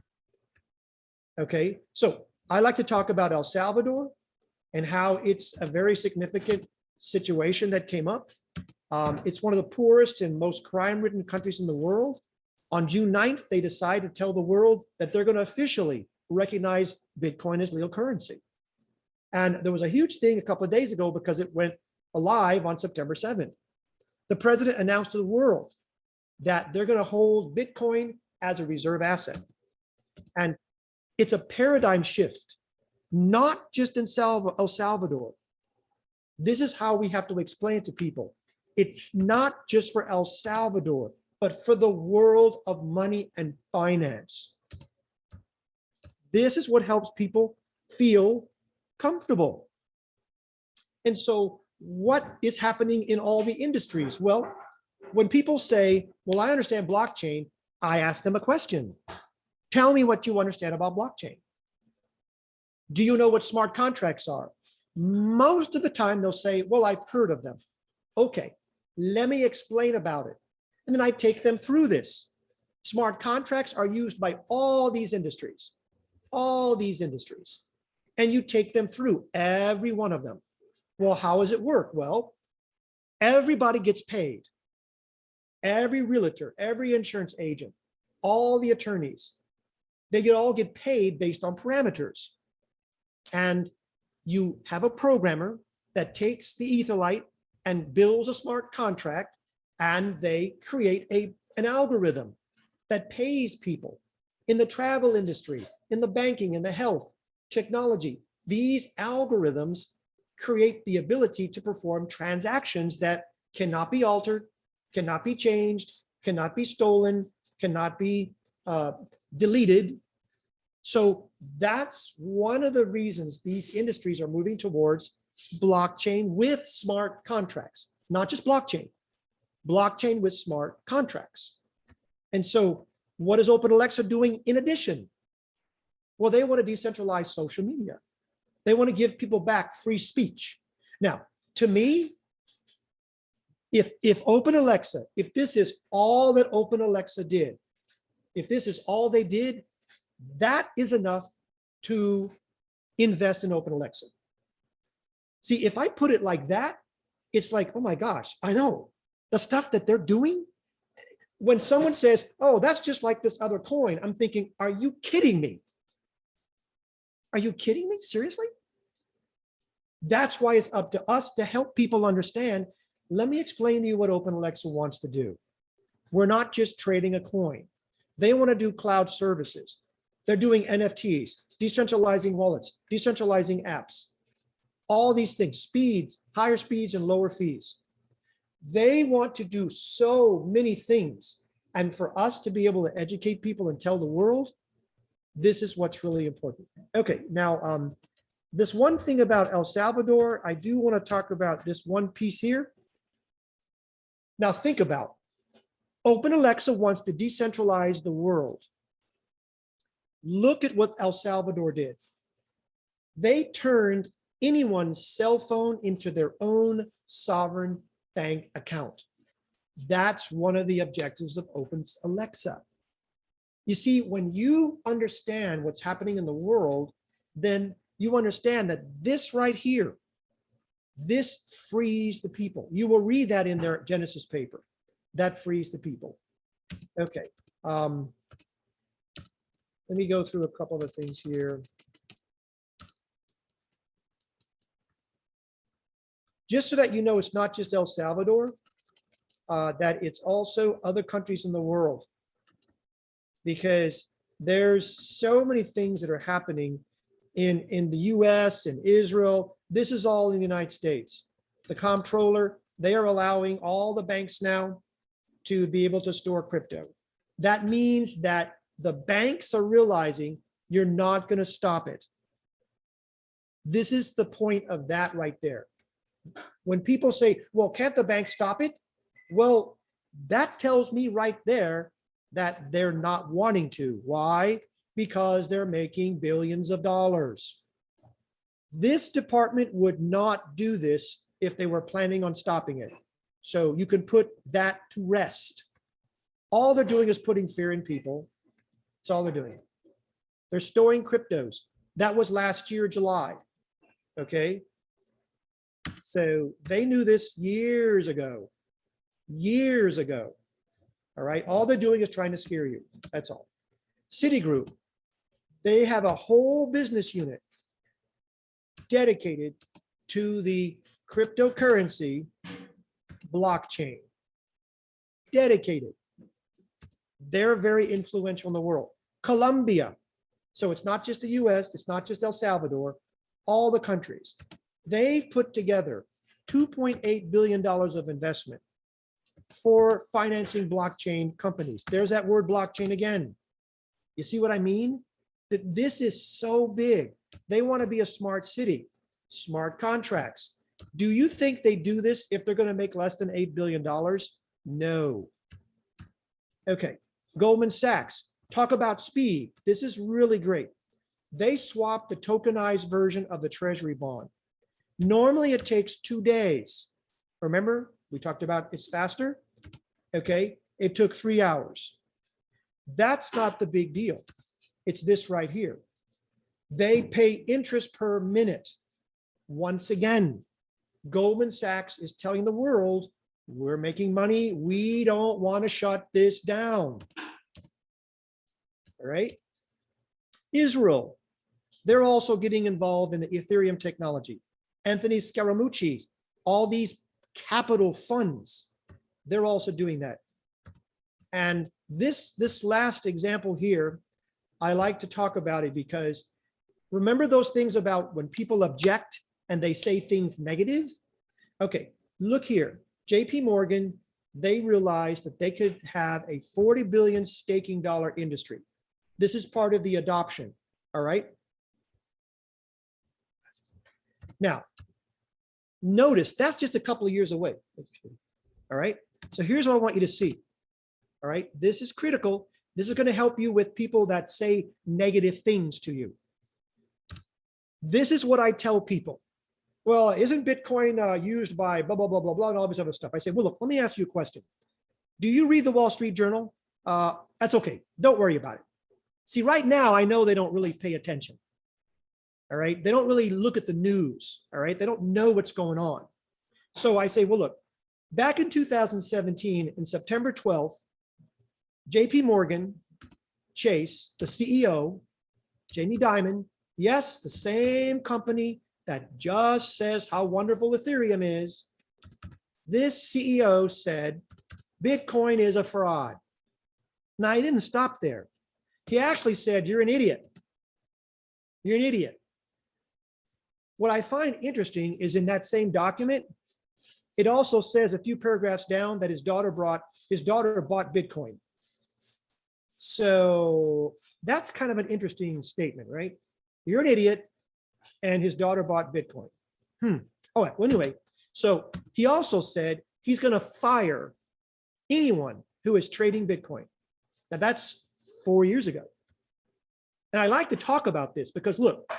Okay, so I like to talk about El Salvador and how it's a very significant situation that came up. It's one of the poorest and most crime-ridden countries in the world. On June 9th, they decided to tell the world that they're going to officially recognize Bitcoin as legal currency. And there was a huge thing a couple of days ago because it went live on September 7th. The president announced to the world that they're going to hold Bitcoin as a reserve asset. And it's a paradigm shift, not just in El Salvador. This is how we have to explain it to people. It's not just for El Salvador, but for the world of money and finance. This is what helps people feel comfortable. And so what is happening in all the industries? Well, when people say, well, I understand blockchain, I ask them a question. Tell me what you understand about blockchain. Do you know what smart contracts are? Most of the time they'll say, well, I've heard of them. Okay, let me explain about it. And then I take them through this. Smart contracts are used by all these industries. And you take them through every one of them. Well, how does it work? Well, everybody gets paid. Every realtor, every insurance agent, all the attorneys, they all get paid based on parameters. And you have a programmer that takes the Etherlite and builds a smart contract, and they create an algorithm that pays people in the travel industry, in the banking, in the health, technology. These algorithms create the ability to perform transactions that cannot be altered, cannot be changed, cannot be stolen, cannot be deleted. So that's one of the reasons these industries are moving towards blockchain with smart contracts, not just blockchain with smart contracts. And so what is OpenAlexa doing in addition? Well, they want to decentralize social media. They want to give people back free speech. Now, to me, if OpenAlexa, if this is all that OpenAlexa did, if this is all they did, that is enough to invest in OpenAlexa. See, if I put it like that, it's like, oh my gosh, I know the stuff that they're doing. When someone says, oh, that's just like this other coin, I'm thinking, are you kidding me? Are you kidding me? Seriously? That's why it's up to us to help people understand. Let me explain to you what OpenAlexa wants to do. We're not just trading a coin. They want to do cloud services. They're doing NFTs, decentralizing wallets, decentralizing apps, all these things, speeds, higher speeds and lower fees. They want to do so many things. And for us to be able to educate people and tell the world, this is what's really important. Okay, now This one thing about El Salvador, I do want to talk about this one piece here. Now think about, Open Alexa wants to decentralize the world. Look at what El Salvador did. They turned anyone's cell phone into their own sovereign bank account. That's one of the objectives of Open Alexa. You see, when you understand what's happening in the world, then you understand that this right here, this frees the people. You will read that in their Genesis paper. That frees the people. Okay. Let me go through a couple of things here. Just so that you know, it's not just El Salvador, that it's also other countries in the world. Because there's so many things that are happening in the US and Israel. This is all in the United States. The comptroller, they are allowing all the banks now to be able to store crypto. That means that the banks are realizing you're not going to stop it. This is the point of that right there. When people say, well, can't the bank stop it? Well, that tells me right there that they're not wanting to. Why? Because they're making billions of dollars. This department would not do this if they were planning on stopping it. So you can put that to rest. All they're doing is putting fear in people. That's all they're doing. They're storing cryptos. That was last year, July. Okay. So they knew this years ago. Years ago. All right. All they're doing is trying to scare you. That's all. Citigroup, they have a whole business unit dedicated to the cryptocurrency blockchain. Dedicated. They're very influential in the world. Colombia. So it's not just the US, it's not just El Salvador, all the countries. They've put together $2.8 billion of investment for financing blockchain companies. There's that word blockchain again. You see what I mean? That this is so big. They want to be a smart city, smart contracts. Do you think they do this if they're going to make less than $8 billion? No. Okay. Goldman Sachs, talk about speed. This is really great. They swapped the tokenized version of the Treasury bond. Normally it takes 2 days. Remember, we talked about it's faster. Okay. It took 3 hours. That's not the big deal. It's this right here. They pay interest per minute. Once again, Goldman Sachs is telling the world, we're making money. We don't want to shut this down. All right. Israel, they're also getting involved in the Ethereum technology. Anthony Scaramucci, all these capital funds, they're also doing that. And this last example here, I like to talk about it because remember those things about when people object and they say things negative? Okay, look here. JP Morgan, they realized that they could have a 40 billion staking dollar industry. This is part of the adoption, all right? Now, notice that's just a couple of years away, all right? So here's what I want you to see, all right? This is critical. This is going to help you with people that say negative things to you. This is what I tell people. Well, isn't Bitcoin used by blah, blah, blah, blah, blah, and all this other stuff? I say, well, look, let me ask you a question. Do you read the Wall Street Journal? That's okay. Don't worry about it. See, right now, I know they don't really pay attention. All right. They don't really look at the news. All right. They don't know what's going on. So I say, well, look, back in 2017, in September 12th, JP Morgan Chase, the CEO, Jamie Dimon, yes, the same company that just says how wonderful Ethereum is, this CEO said, Bitcoin is a fraud. Now, he didn't stop there. He actually said, you're an idiot. You're an idiot. What I find interesting is in that same document, it also says a few paragraphs down that his daughter bought Bitcoin. So that's kind of an interesting statement, right? You're an idiot. and his daughter bought Bitcoin. Oh, well, anyway, so he also said he's going to fire anyone who is trading Bitcoin. Now that's 4 years ago. And I like to talk about this because look,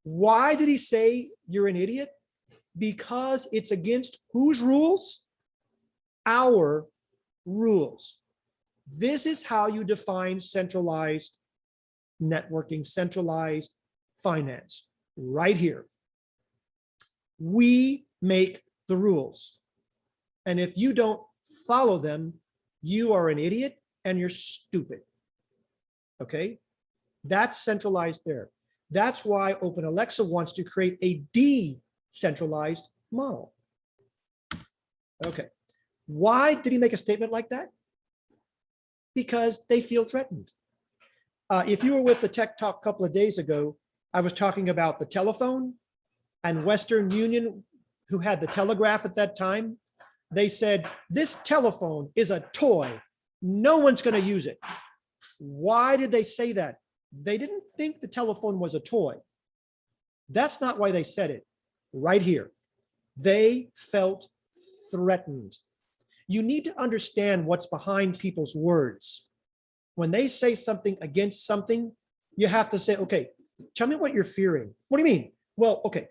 why did he say you're an idiot? Because it's against whose rules? Our rules. This is how you define centralized networking, centralized finance, right here. We make the rules. And if you don't follow them, you are an idiot and you're stupid. Okay? That's centralized there. That's why Open Alexa wants to create a decentralized model. Okay. Why did he make a statement like that? Because they feel threatened. If you were with the Tech Talk a couple of days ago, I was talking about the telephone and Western Union, who had the telegraph at that time. They said, this telephone is a toy. No one's going to use it. Why did they say that? They didn't think the telephone was a toy. That's not why they said it. Right here. They felt threatened. You need to understand what's behind people's words. When they say something against something, you have to say, okay, tell me what you're fearing. What do you mean? Well, okay,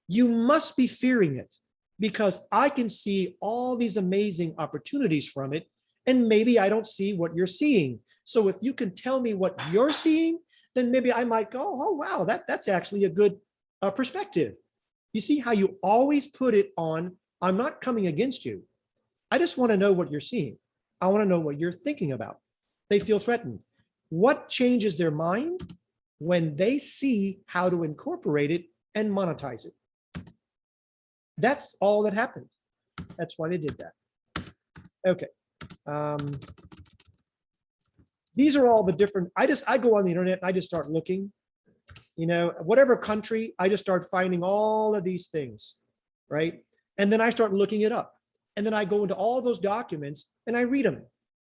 you must be fearing it because I can see all these amazing opportunities from it, and maybe I don't see what you're seeing. So if you can tell me what you're seeing, then maybe I might go, oh, wow, that's actually a good perspective. You see how you always put it on, I'm not coming against you. I just want to know what you're seeing. I want to know what you're thinking about. They feel threatened. What changes their mind? When they see how to incorporate it and monetize it. That's all that happened. That's why they did that. Okay. These are all the different, I go on the internet and I just start looking, you know, whatever country, I just start finding all of these things, right? And then I start looking it up. And then I go into all those documents and I read them.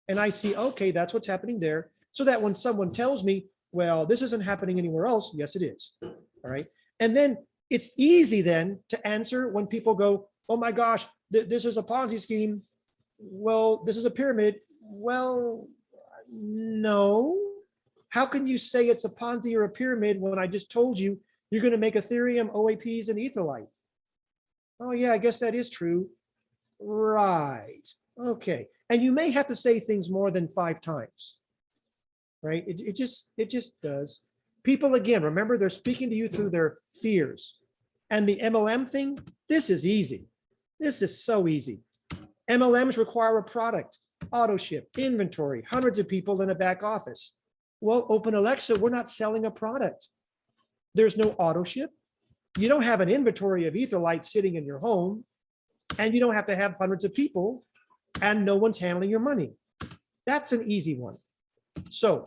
And I see, okay, that's what's happening there. So that when someone tells me, well, this isn't happening anywhere else, yes, it is. All right. And then it's easy then to answer when people go, oh my gosh, this is a Ponzi scheme. Well, this is a pyramid. Well, no. How can you say it's a Ponzi or a pyramid when I just told you you're going to make Ethereum, OAPs, and Etherlite? Oh yeah, I guess that is true. Right. Okay. And you may have to say things more than 5 times. Right? It just does. People, again, remember, they're speaking to you through their fears. And the MLM thing, this is easy. This is so easy. MLMs require a product, auto ship, inventory, hundreds of people in a back office. Well, Open Alexa, we're not selling a product. There's no auto ship. You don't have an inventory of Etherlite sitting in your home, and you don't have to have hundreds of people, and no one's handling your money. That's an easy one. So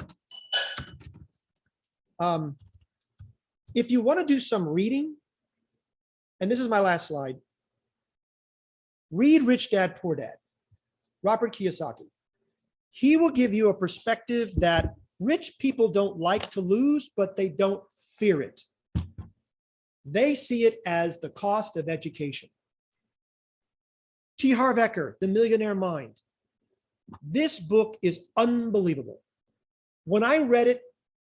if you want to do some reading, and this is my last slide, read Rich Dad, Poor Dad, Robert Kiyosaki. He will give you a perspective that rich people don't like to lose, but they don't fear it. They see it as the cost of education. T. Harv Eker, The Millionaire Mind. This book is unbelievable. When I read it,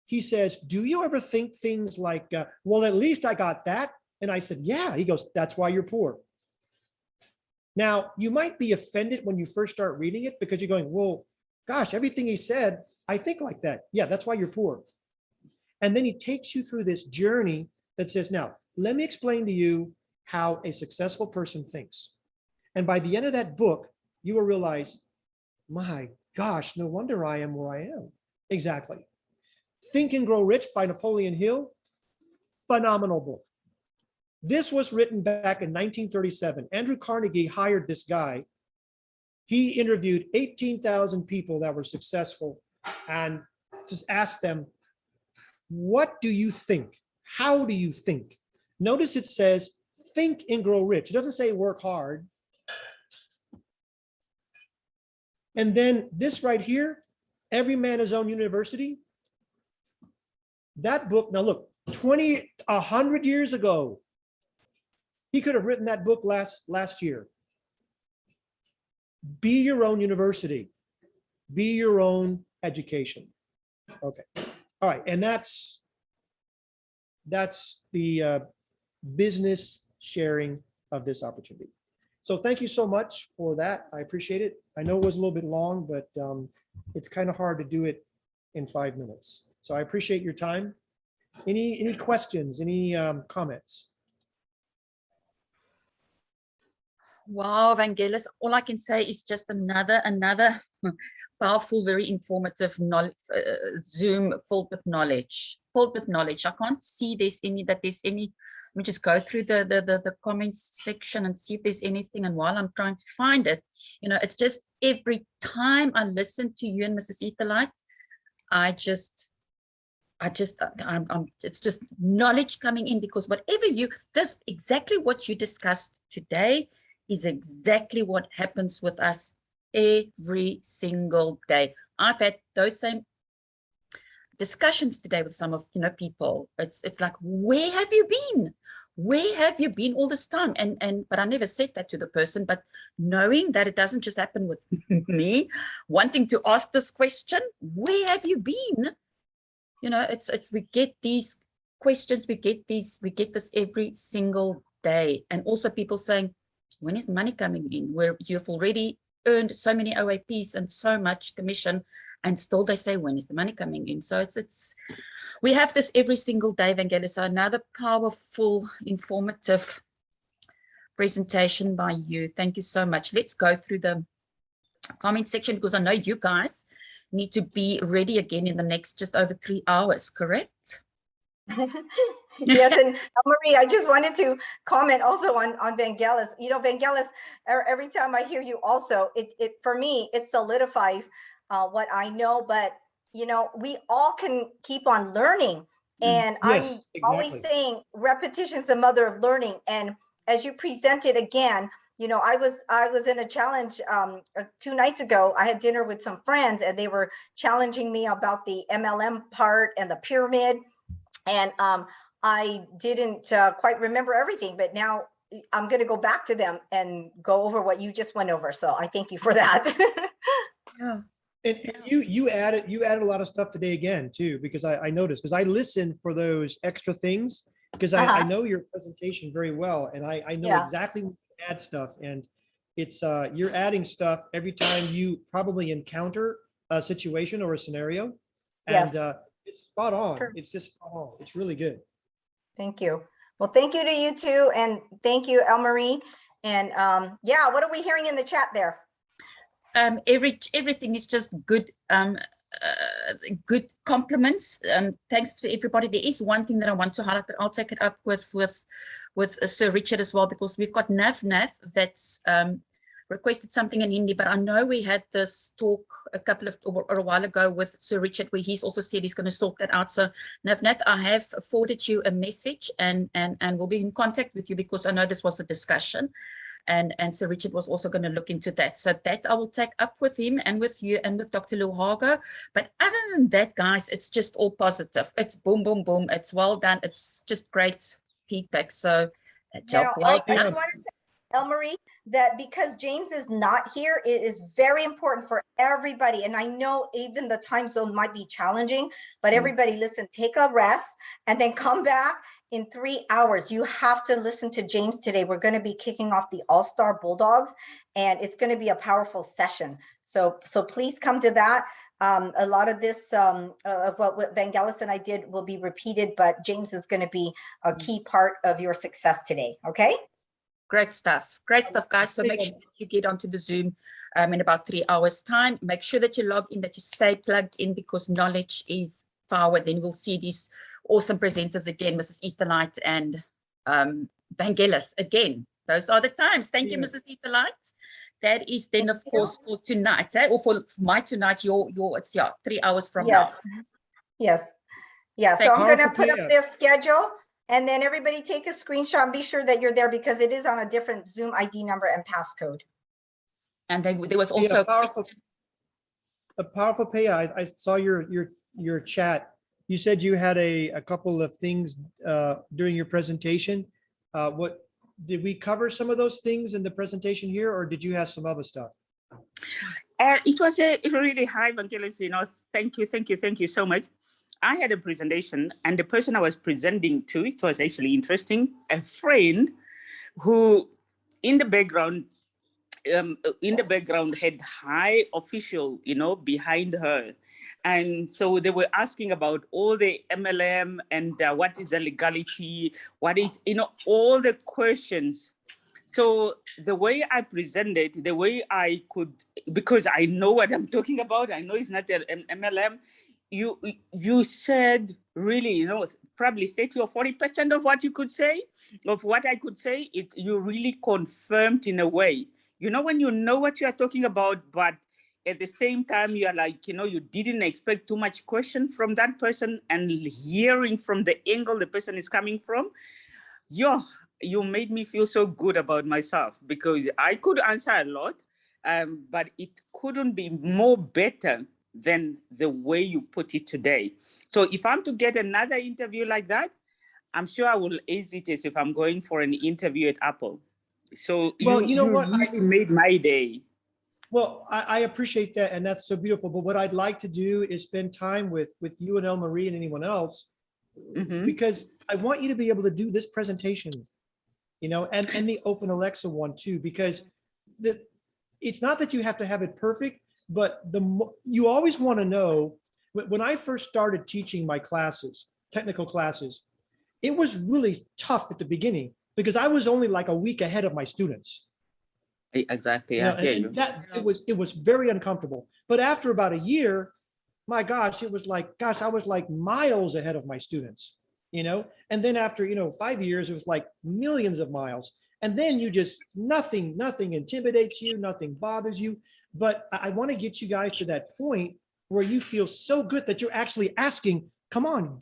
he says, do you ever think things like, well, at least I got that? And I said, yeah. He goes, that's why you're poor. Now, you might be offended when you first start reading it because you're going, well, gosh, everything he said, I think like that. Yeah, that's why you're poor. And then he takes you through this journey that says, now, let me explain to you how a successful person thinks. And by the end of that book, you will realize, my gosh, no wonder I am where I am. Exactly. Think and Grow Rich by Napoleon Hill. Phenomenal book. This was written back in 1937. Andrew Carnegie hired this guy. He interviewed 18,000 people that were successful and just asked them, what do you think? How do you think? Notice it says, think and grow rich. It doesn't say work hard. And then this right here, Every Man His Own University. That book, now look, 100 years ago. He could have written that book last year. Be your own university. Be your own education. Okay. All right. And that's the business sharing of this opportunity. So thank you so much for that. I appreciate it. I know it was a little bit long, but it's kind of hard to do it in 5 minutes. So I appreciate your time. Any questions, any comments? Wow, Vangelis, all I can say is just another powerful, very informative knowledge, Zoom filled with knowledge. I can't see there's any. Let me just go through the comments section and see if there's anything. And while I'm trying to find it, you know, it's just every time I listen to you and Mrs. Etherlite, it's just knowledge coming in, because this exactly what you discussed today is exactly what happens with us every single day. I've had those same discussions today with some of people. It's like, where have you been? Where have you been all this time? But I never said that to the person, but knowing that it doesn't just happen with me, wanting to ask this question, where have you been? You know, we get these questions, we get this every single day. And also people saying, when is money coming in? Where you've already earned so many OAPs and so much commission, and still they say, when is the money coming in? So we have this every single day, Vangelis. So another powerful, informative presentation by you. Thank you so much. Let's go through the comment section, because I know you guys need to be ready again in the next just over 3 hours, correct? Yes, and Elmarie, I just wanted to comment also on Vangelis. You know, Vangelis, every time I hear you also, it for me, it solidifies what I know, but you know, we all can keep on learning. And Yes, I'm always saying repetition is the mother of learning. And as you presented again, you know, I was in a challenge 2 nights ago. I had dinner with some friends and they were challenging me about the MLM part and the pyramid. And I didn't quite remember everything, but now I'm going to go back to them and go over what you just went over. So I thank you for that. Yeah. And you added a lot of stuff today again too, because I noticed, because I listen for those extra things, because I know your presentation very well, and I know exactly when to add stuff, and it's you're adding stuff every time you probably encounter a situation or a scenario, and it's spot on. Sure. It's just spot on. It's really good. Thank you. Well, thank you to you too, and thank you, Elmarie. And yeah, what are we hearing in the chat there? Everything is just good, good compliments. Thanks to everybody. There is one thing that I want to highlight, but I'll take it up with Sir Richard as well, because we've got Navnath that's requested something in Hindi, but I know we had this talk a while ago with Sir Richard, where he's also said he's going to sort that out. So Navnath, I have forwarded you a message and we'll be in contact with you, because I know this was a discussion. And Sir Richard was also going to look into that. So that I will take up with him and with you and with Dr. Luhago. But other than that, guys, it's just all positive. It's boom, boom, boom. It's well done. It's just great feedback. So job well done. I just want to say, Elmarie, that because James is not here, it is very important for everybody. And I know even the time zone might be challenging, but everybody listen, take a rest and then come back in 3 hours. You have to listen to James today. We're going to be kicking off the All-Star Bulldogs, and it's going to be a powerful session. So please come to that. A lot of this of what Vangelis and I did will be repeated, but James is going to be a key part of your success today. Okay. Great stuff, guys. So make sure that you get onto the Zoom in about 3 hours time. Make sure that you log in, that you stay plugged in, because knowledge is power. Then we'll see these awesome presenters again, Mrs. Etherlite and Vangelis again. Those are the times. Thank you, Mrs. Etherlite. That is then, of course, for tonight, or for my tonight. It's 3 hours from now. Yes. So I'm going to put up this schedule. And then everybody take a screenshot and be sure that you're there, because it is on a different Zoom ID number and passcode. And then there was also a powerful pay. I saw your chat You said you had a couple of things during your presentation. What did we cover some of those things in the presentation here, or did you have some other stuff? It was a really high, Vangelis, thank you so much. I had a presentation, and the person I was presenting to, it was actually interesting, a friend who in the background had high official, behind her. And so they were asking about all the MLM and what is the legality, what is, all the questions. So the way I presented, the way I could, because I know what I'm talking about, I know it's not an MLM, you said really, probably 30 or 40% of what you could say, of what I could say, you really confirmed in a way. When you know what you are talking about, but at the same time, you are like, you didn't expect too much question from that person, and hearing from the angle the person is coming from, you made me feel so good about myself, because I could answer a lot, but it couldn't be more better than the way you put it today. So if I'm to get another interview like that, I'm sure I will ace it as if I'm going for an interview at Apple. So Well, you what? really made my day. Well, I appreciate that, and that's so beautiful. But what I'd like to do is spend time with you and Elmarie and anyone else, because I want you to be able to do this presentation, and the Open Alexa one too, because it's not that you have to have it perfect, but you always want to know. When I first started teaching my classes, technical classes, it was really tough at the beginning because I was only like a week ahead of my students. Exactly. It was very uncomfortable. But after about a year, my gosh, I was like miles ahead of my students, and then after, 5 years, it was like millions of miles. And then nothing intimidates you, nothing bothers you. But I want to get you guys to that point where you feel so good that you're actually asking, come on,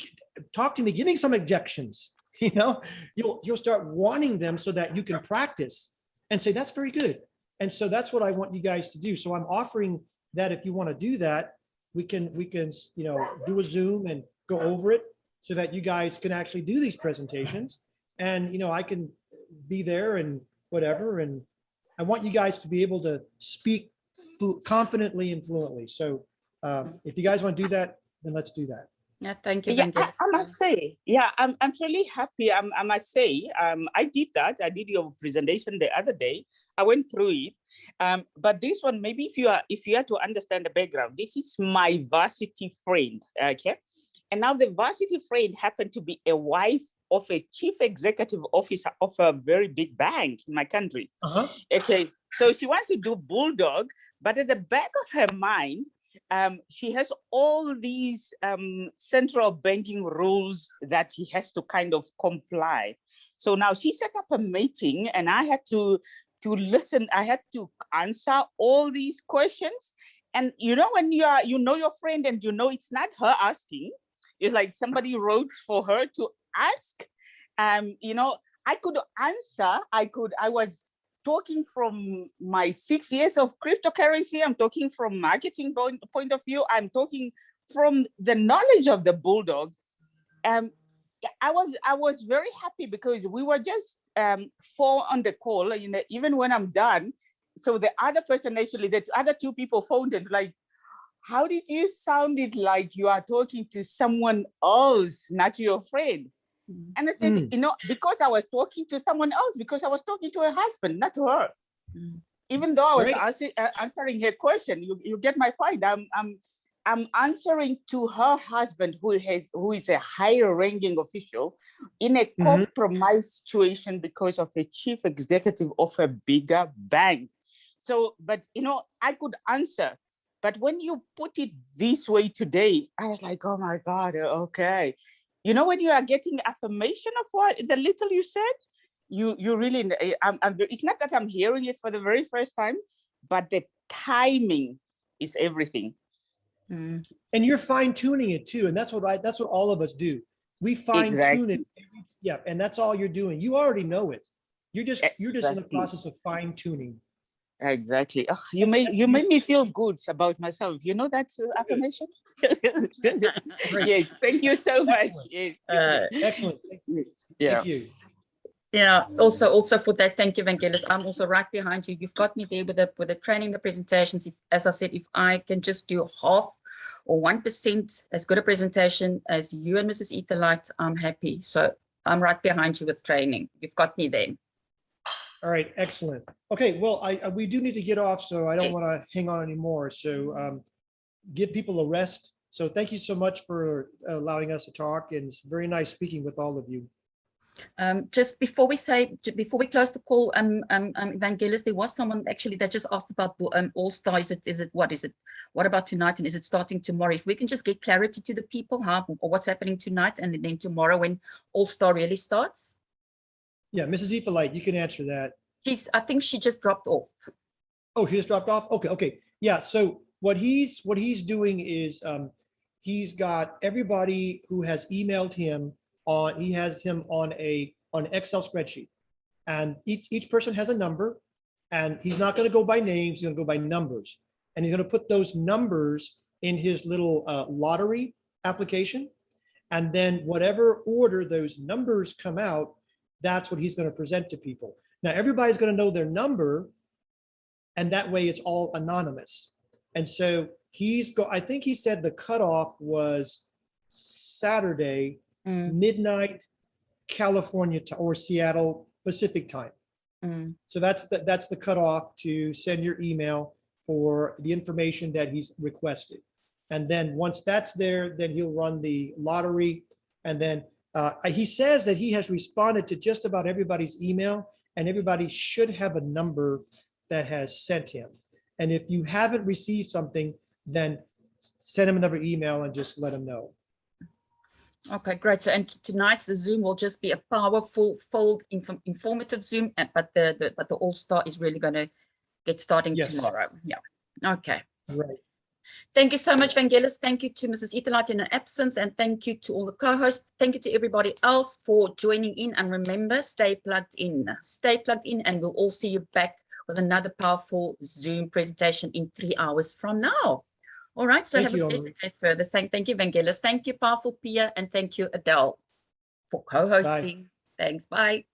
talk to me, give me some objections. You'll start wanting them so that you can practice and say, that's very good. And so that's what I want you guys to do. So I'm offering that if you want to do that, we can do a Zoom and go over it so that you guys can actually do these presentations. And, I can be there and whatever. And I want you guys to be able to speak confidently and fluently. So if you guys want to do that, then let's do that. Yeah, thank you. Yeah, I must say, I'm really happy. I must say, I did that. I did your presentation the other day. I went through it, but this one, maybe if you are to understand the background, this is my varsity friend, okay? And now the varsity friend happened to be a wife of a chief executive officer of a very big bank in my country. Okay, so she wants to do Bulldog, but at the back of her mind, she has all these central banking rules that she has to kind of comply. So now she set up a meeting, and I had to listen. I had to answer all these questions. And when you know your friend, and it's not her asking, it's like somebody wrote for her to ask. I could answer. I was talking from my 6 years of cryptocurrency. I'm talking from marketing point of view. I'm talking from the knowledge of the Bulldog. I was very happy because we were just 4 on the call. Even when I'm done, so the other person, actually, the other 2 people phoned and like, how did you sound it like you are talking to someone else, not your friend? And I said, because I was talking to someone else, because I was talking to her husband, not to her. Even though I was answering her question, you get my point. I'm answering to her husband, who is a higher ranking official in a compromised situation because of a chief executive of a bigger bank. So, but I could answer. But when you put it this way today, I was like, oh my God, okay. When you are getting affirmation of what the little you said, you really, it's not that I'm hearing it for the very first time, but the timing is everything. And you're fine tuning it too. And that's what all of us do. We fine tune it. Yeah. And that's all you're doing. You already know it. You're just in the process of fine tuning. Exactly. Oh, you made me feel good about myself. You know that affirmation? Great. Yes. Thank you so much. Excellent. Yes. Excellent. Yeah. Thank you. Yeah, also for that, thank you, Vangelis. I'm also right behind you. You've got me there with the training, the presentations. If, as I said, if I can just do half or 1% as good a presentation as you and Mrs. Etherlite, I'm happy. So I'm right behind you with training. You've got me there. All right, excellent. Okay, well, we do need to get off, so I don't Yes. want to hang on anymore. So give people a rest. So thank you so much for allowing us to talk, and it's very nice speaking with all of you. Just before we close the call, Vangelis, there was someone actually that just asked about All-Star. What about tonight, and is it starting tomorrow? If we can just get clarity to the people, or what's happening tonight, and then tomorrow when All-Star really starts. Yeah, Mrs. Etherlite, you can answer that. I think she just dropped off. Oh, he just dropped off? Okay. Yeah, so what he's doing is he's got everybody who has emailed him on, he has him on an Excel spreadsheet. And each person has a number, and he's not going to go by names, he's going to go by numbers. And he's going to put those numbers in his little lottery application. And then whatever order those numbers come out, that's what he's going to present to people. Now, everybody's going to know their number, and that way it's all anonymous. And so I think he said the cutoff was Saturday, midnight, California or Seattle Pacific time. So that's the cutoff to send your email for the information that he's requested. And then once that's there, then he'll run the lottery. And then he says that he has responded to just about everybody's email, and everybody should have a number that has sent him. And if you haven't received something, then send him another email and just let him know. Okay, great. So, and tonight's Zoom will just be a powerful, full, informative Zoom, but the All-Star is really going to get starting tomorrow. Yeah. Okay. Right. Thank you so much, Vangelis. Thank you to Mrs. Etherlite in her absence, and thank you to all the co-hosts. Thank you to everybody else for joining in. And remember, stay plugged in. Stay plugged in, and we'll all see you back with another powerful Zoom presentation in 3 hours from now. All right, so have a blessed day further. Thank you, Vangelis. Thank you, Powerful Pia, and thank you, Adele, for co-hosting. Thanks, bye.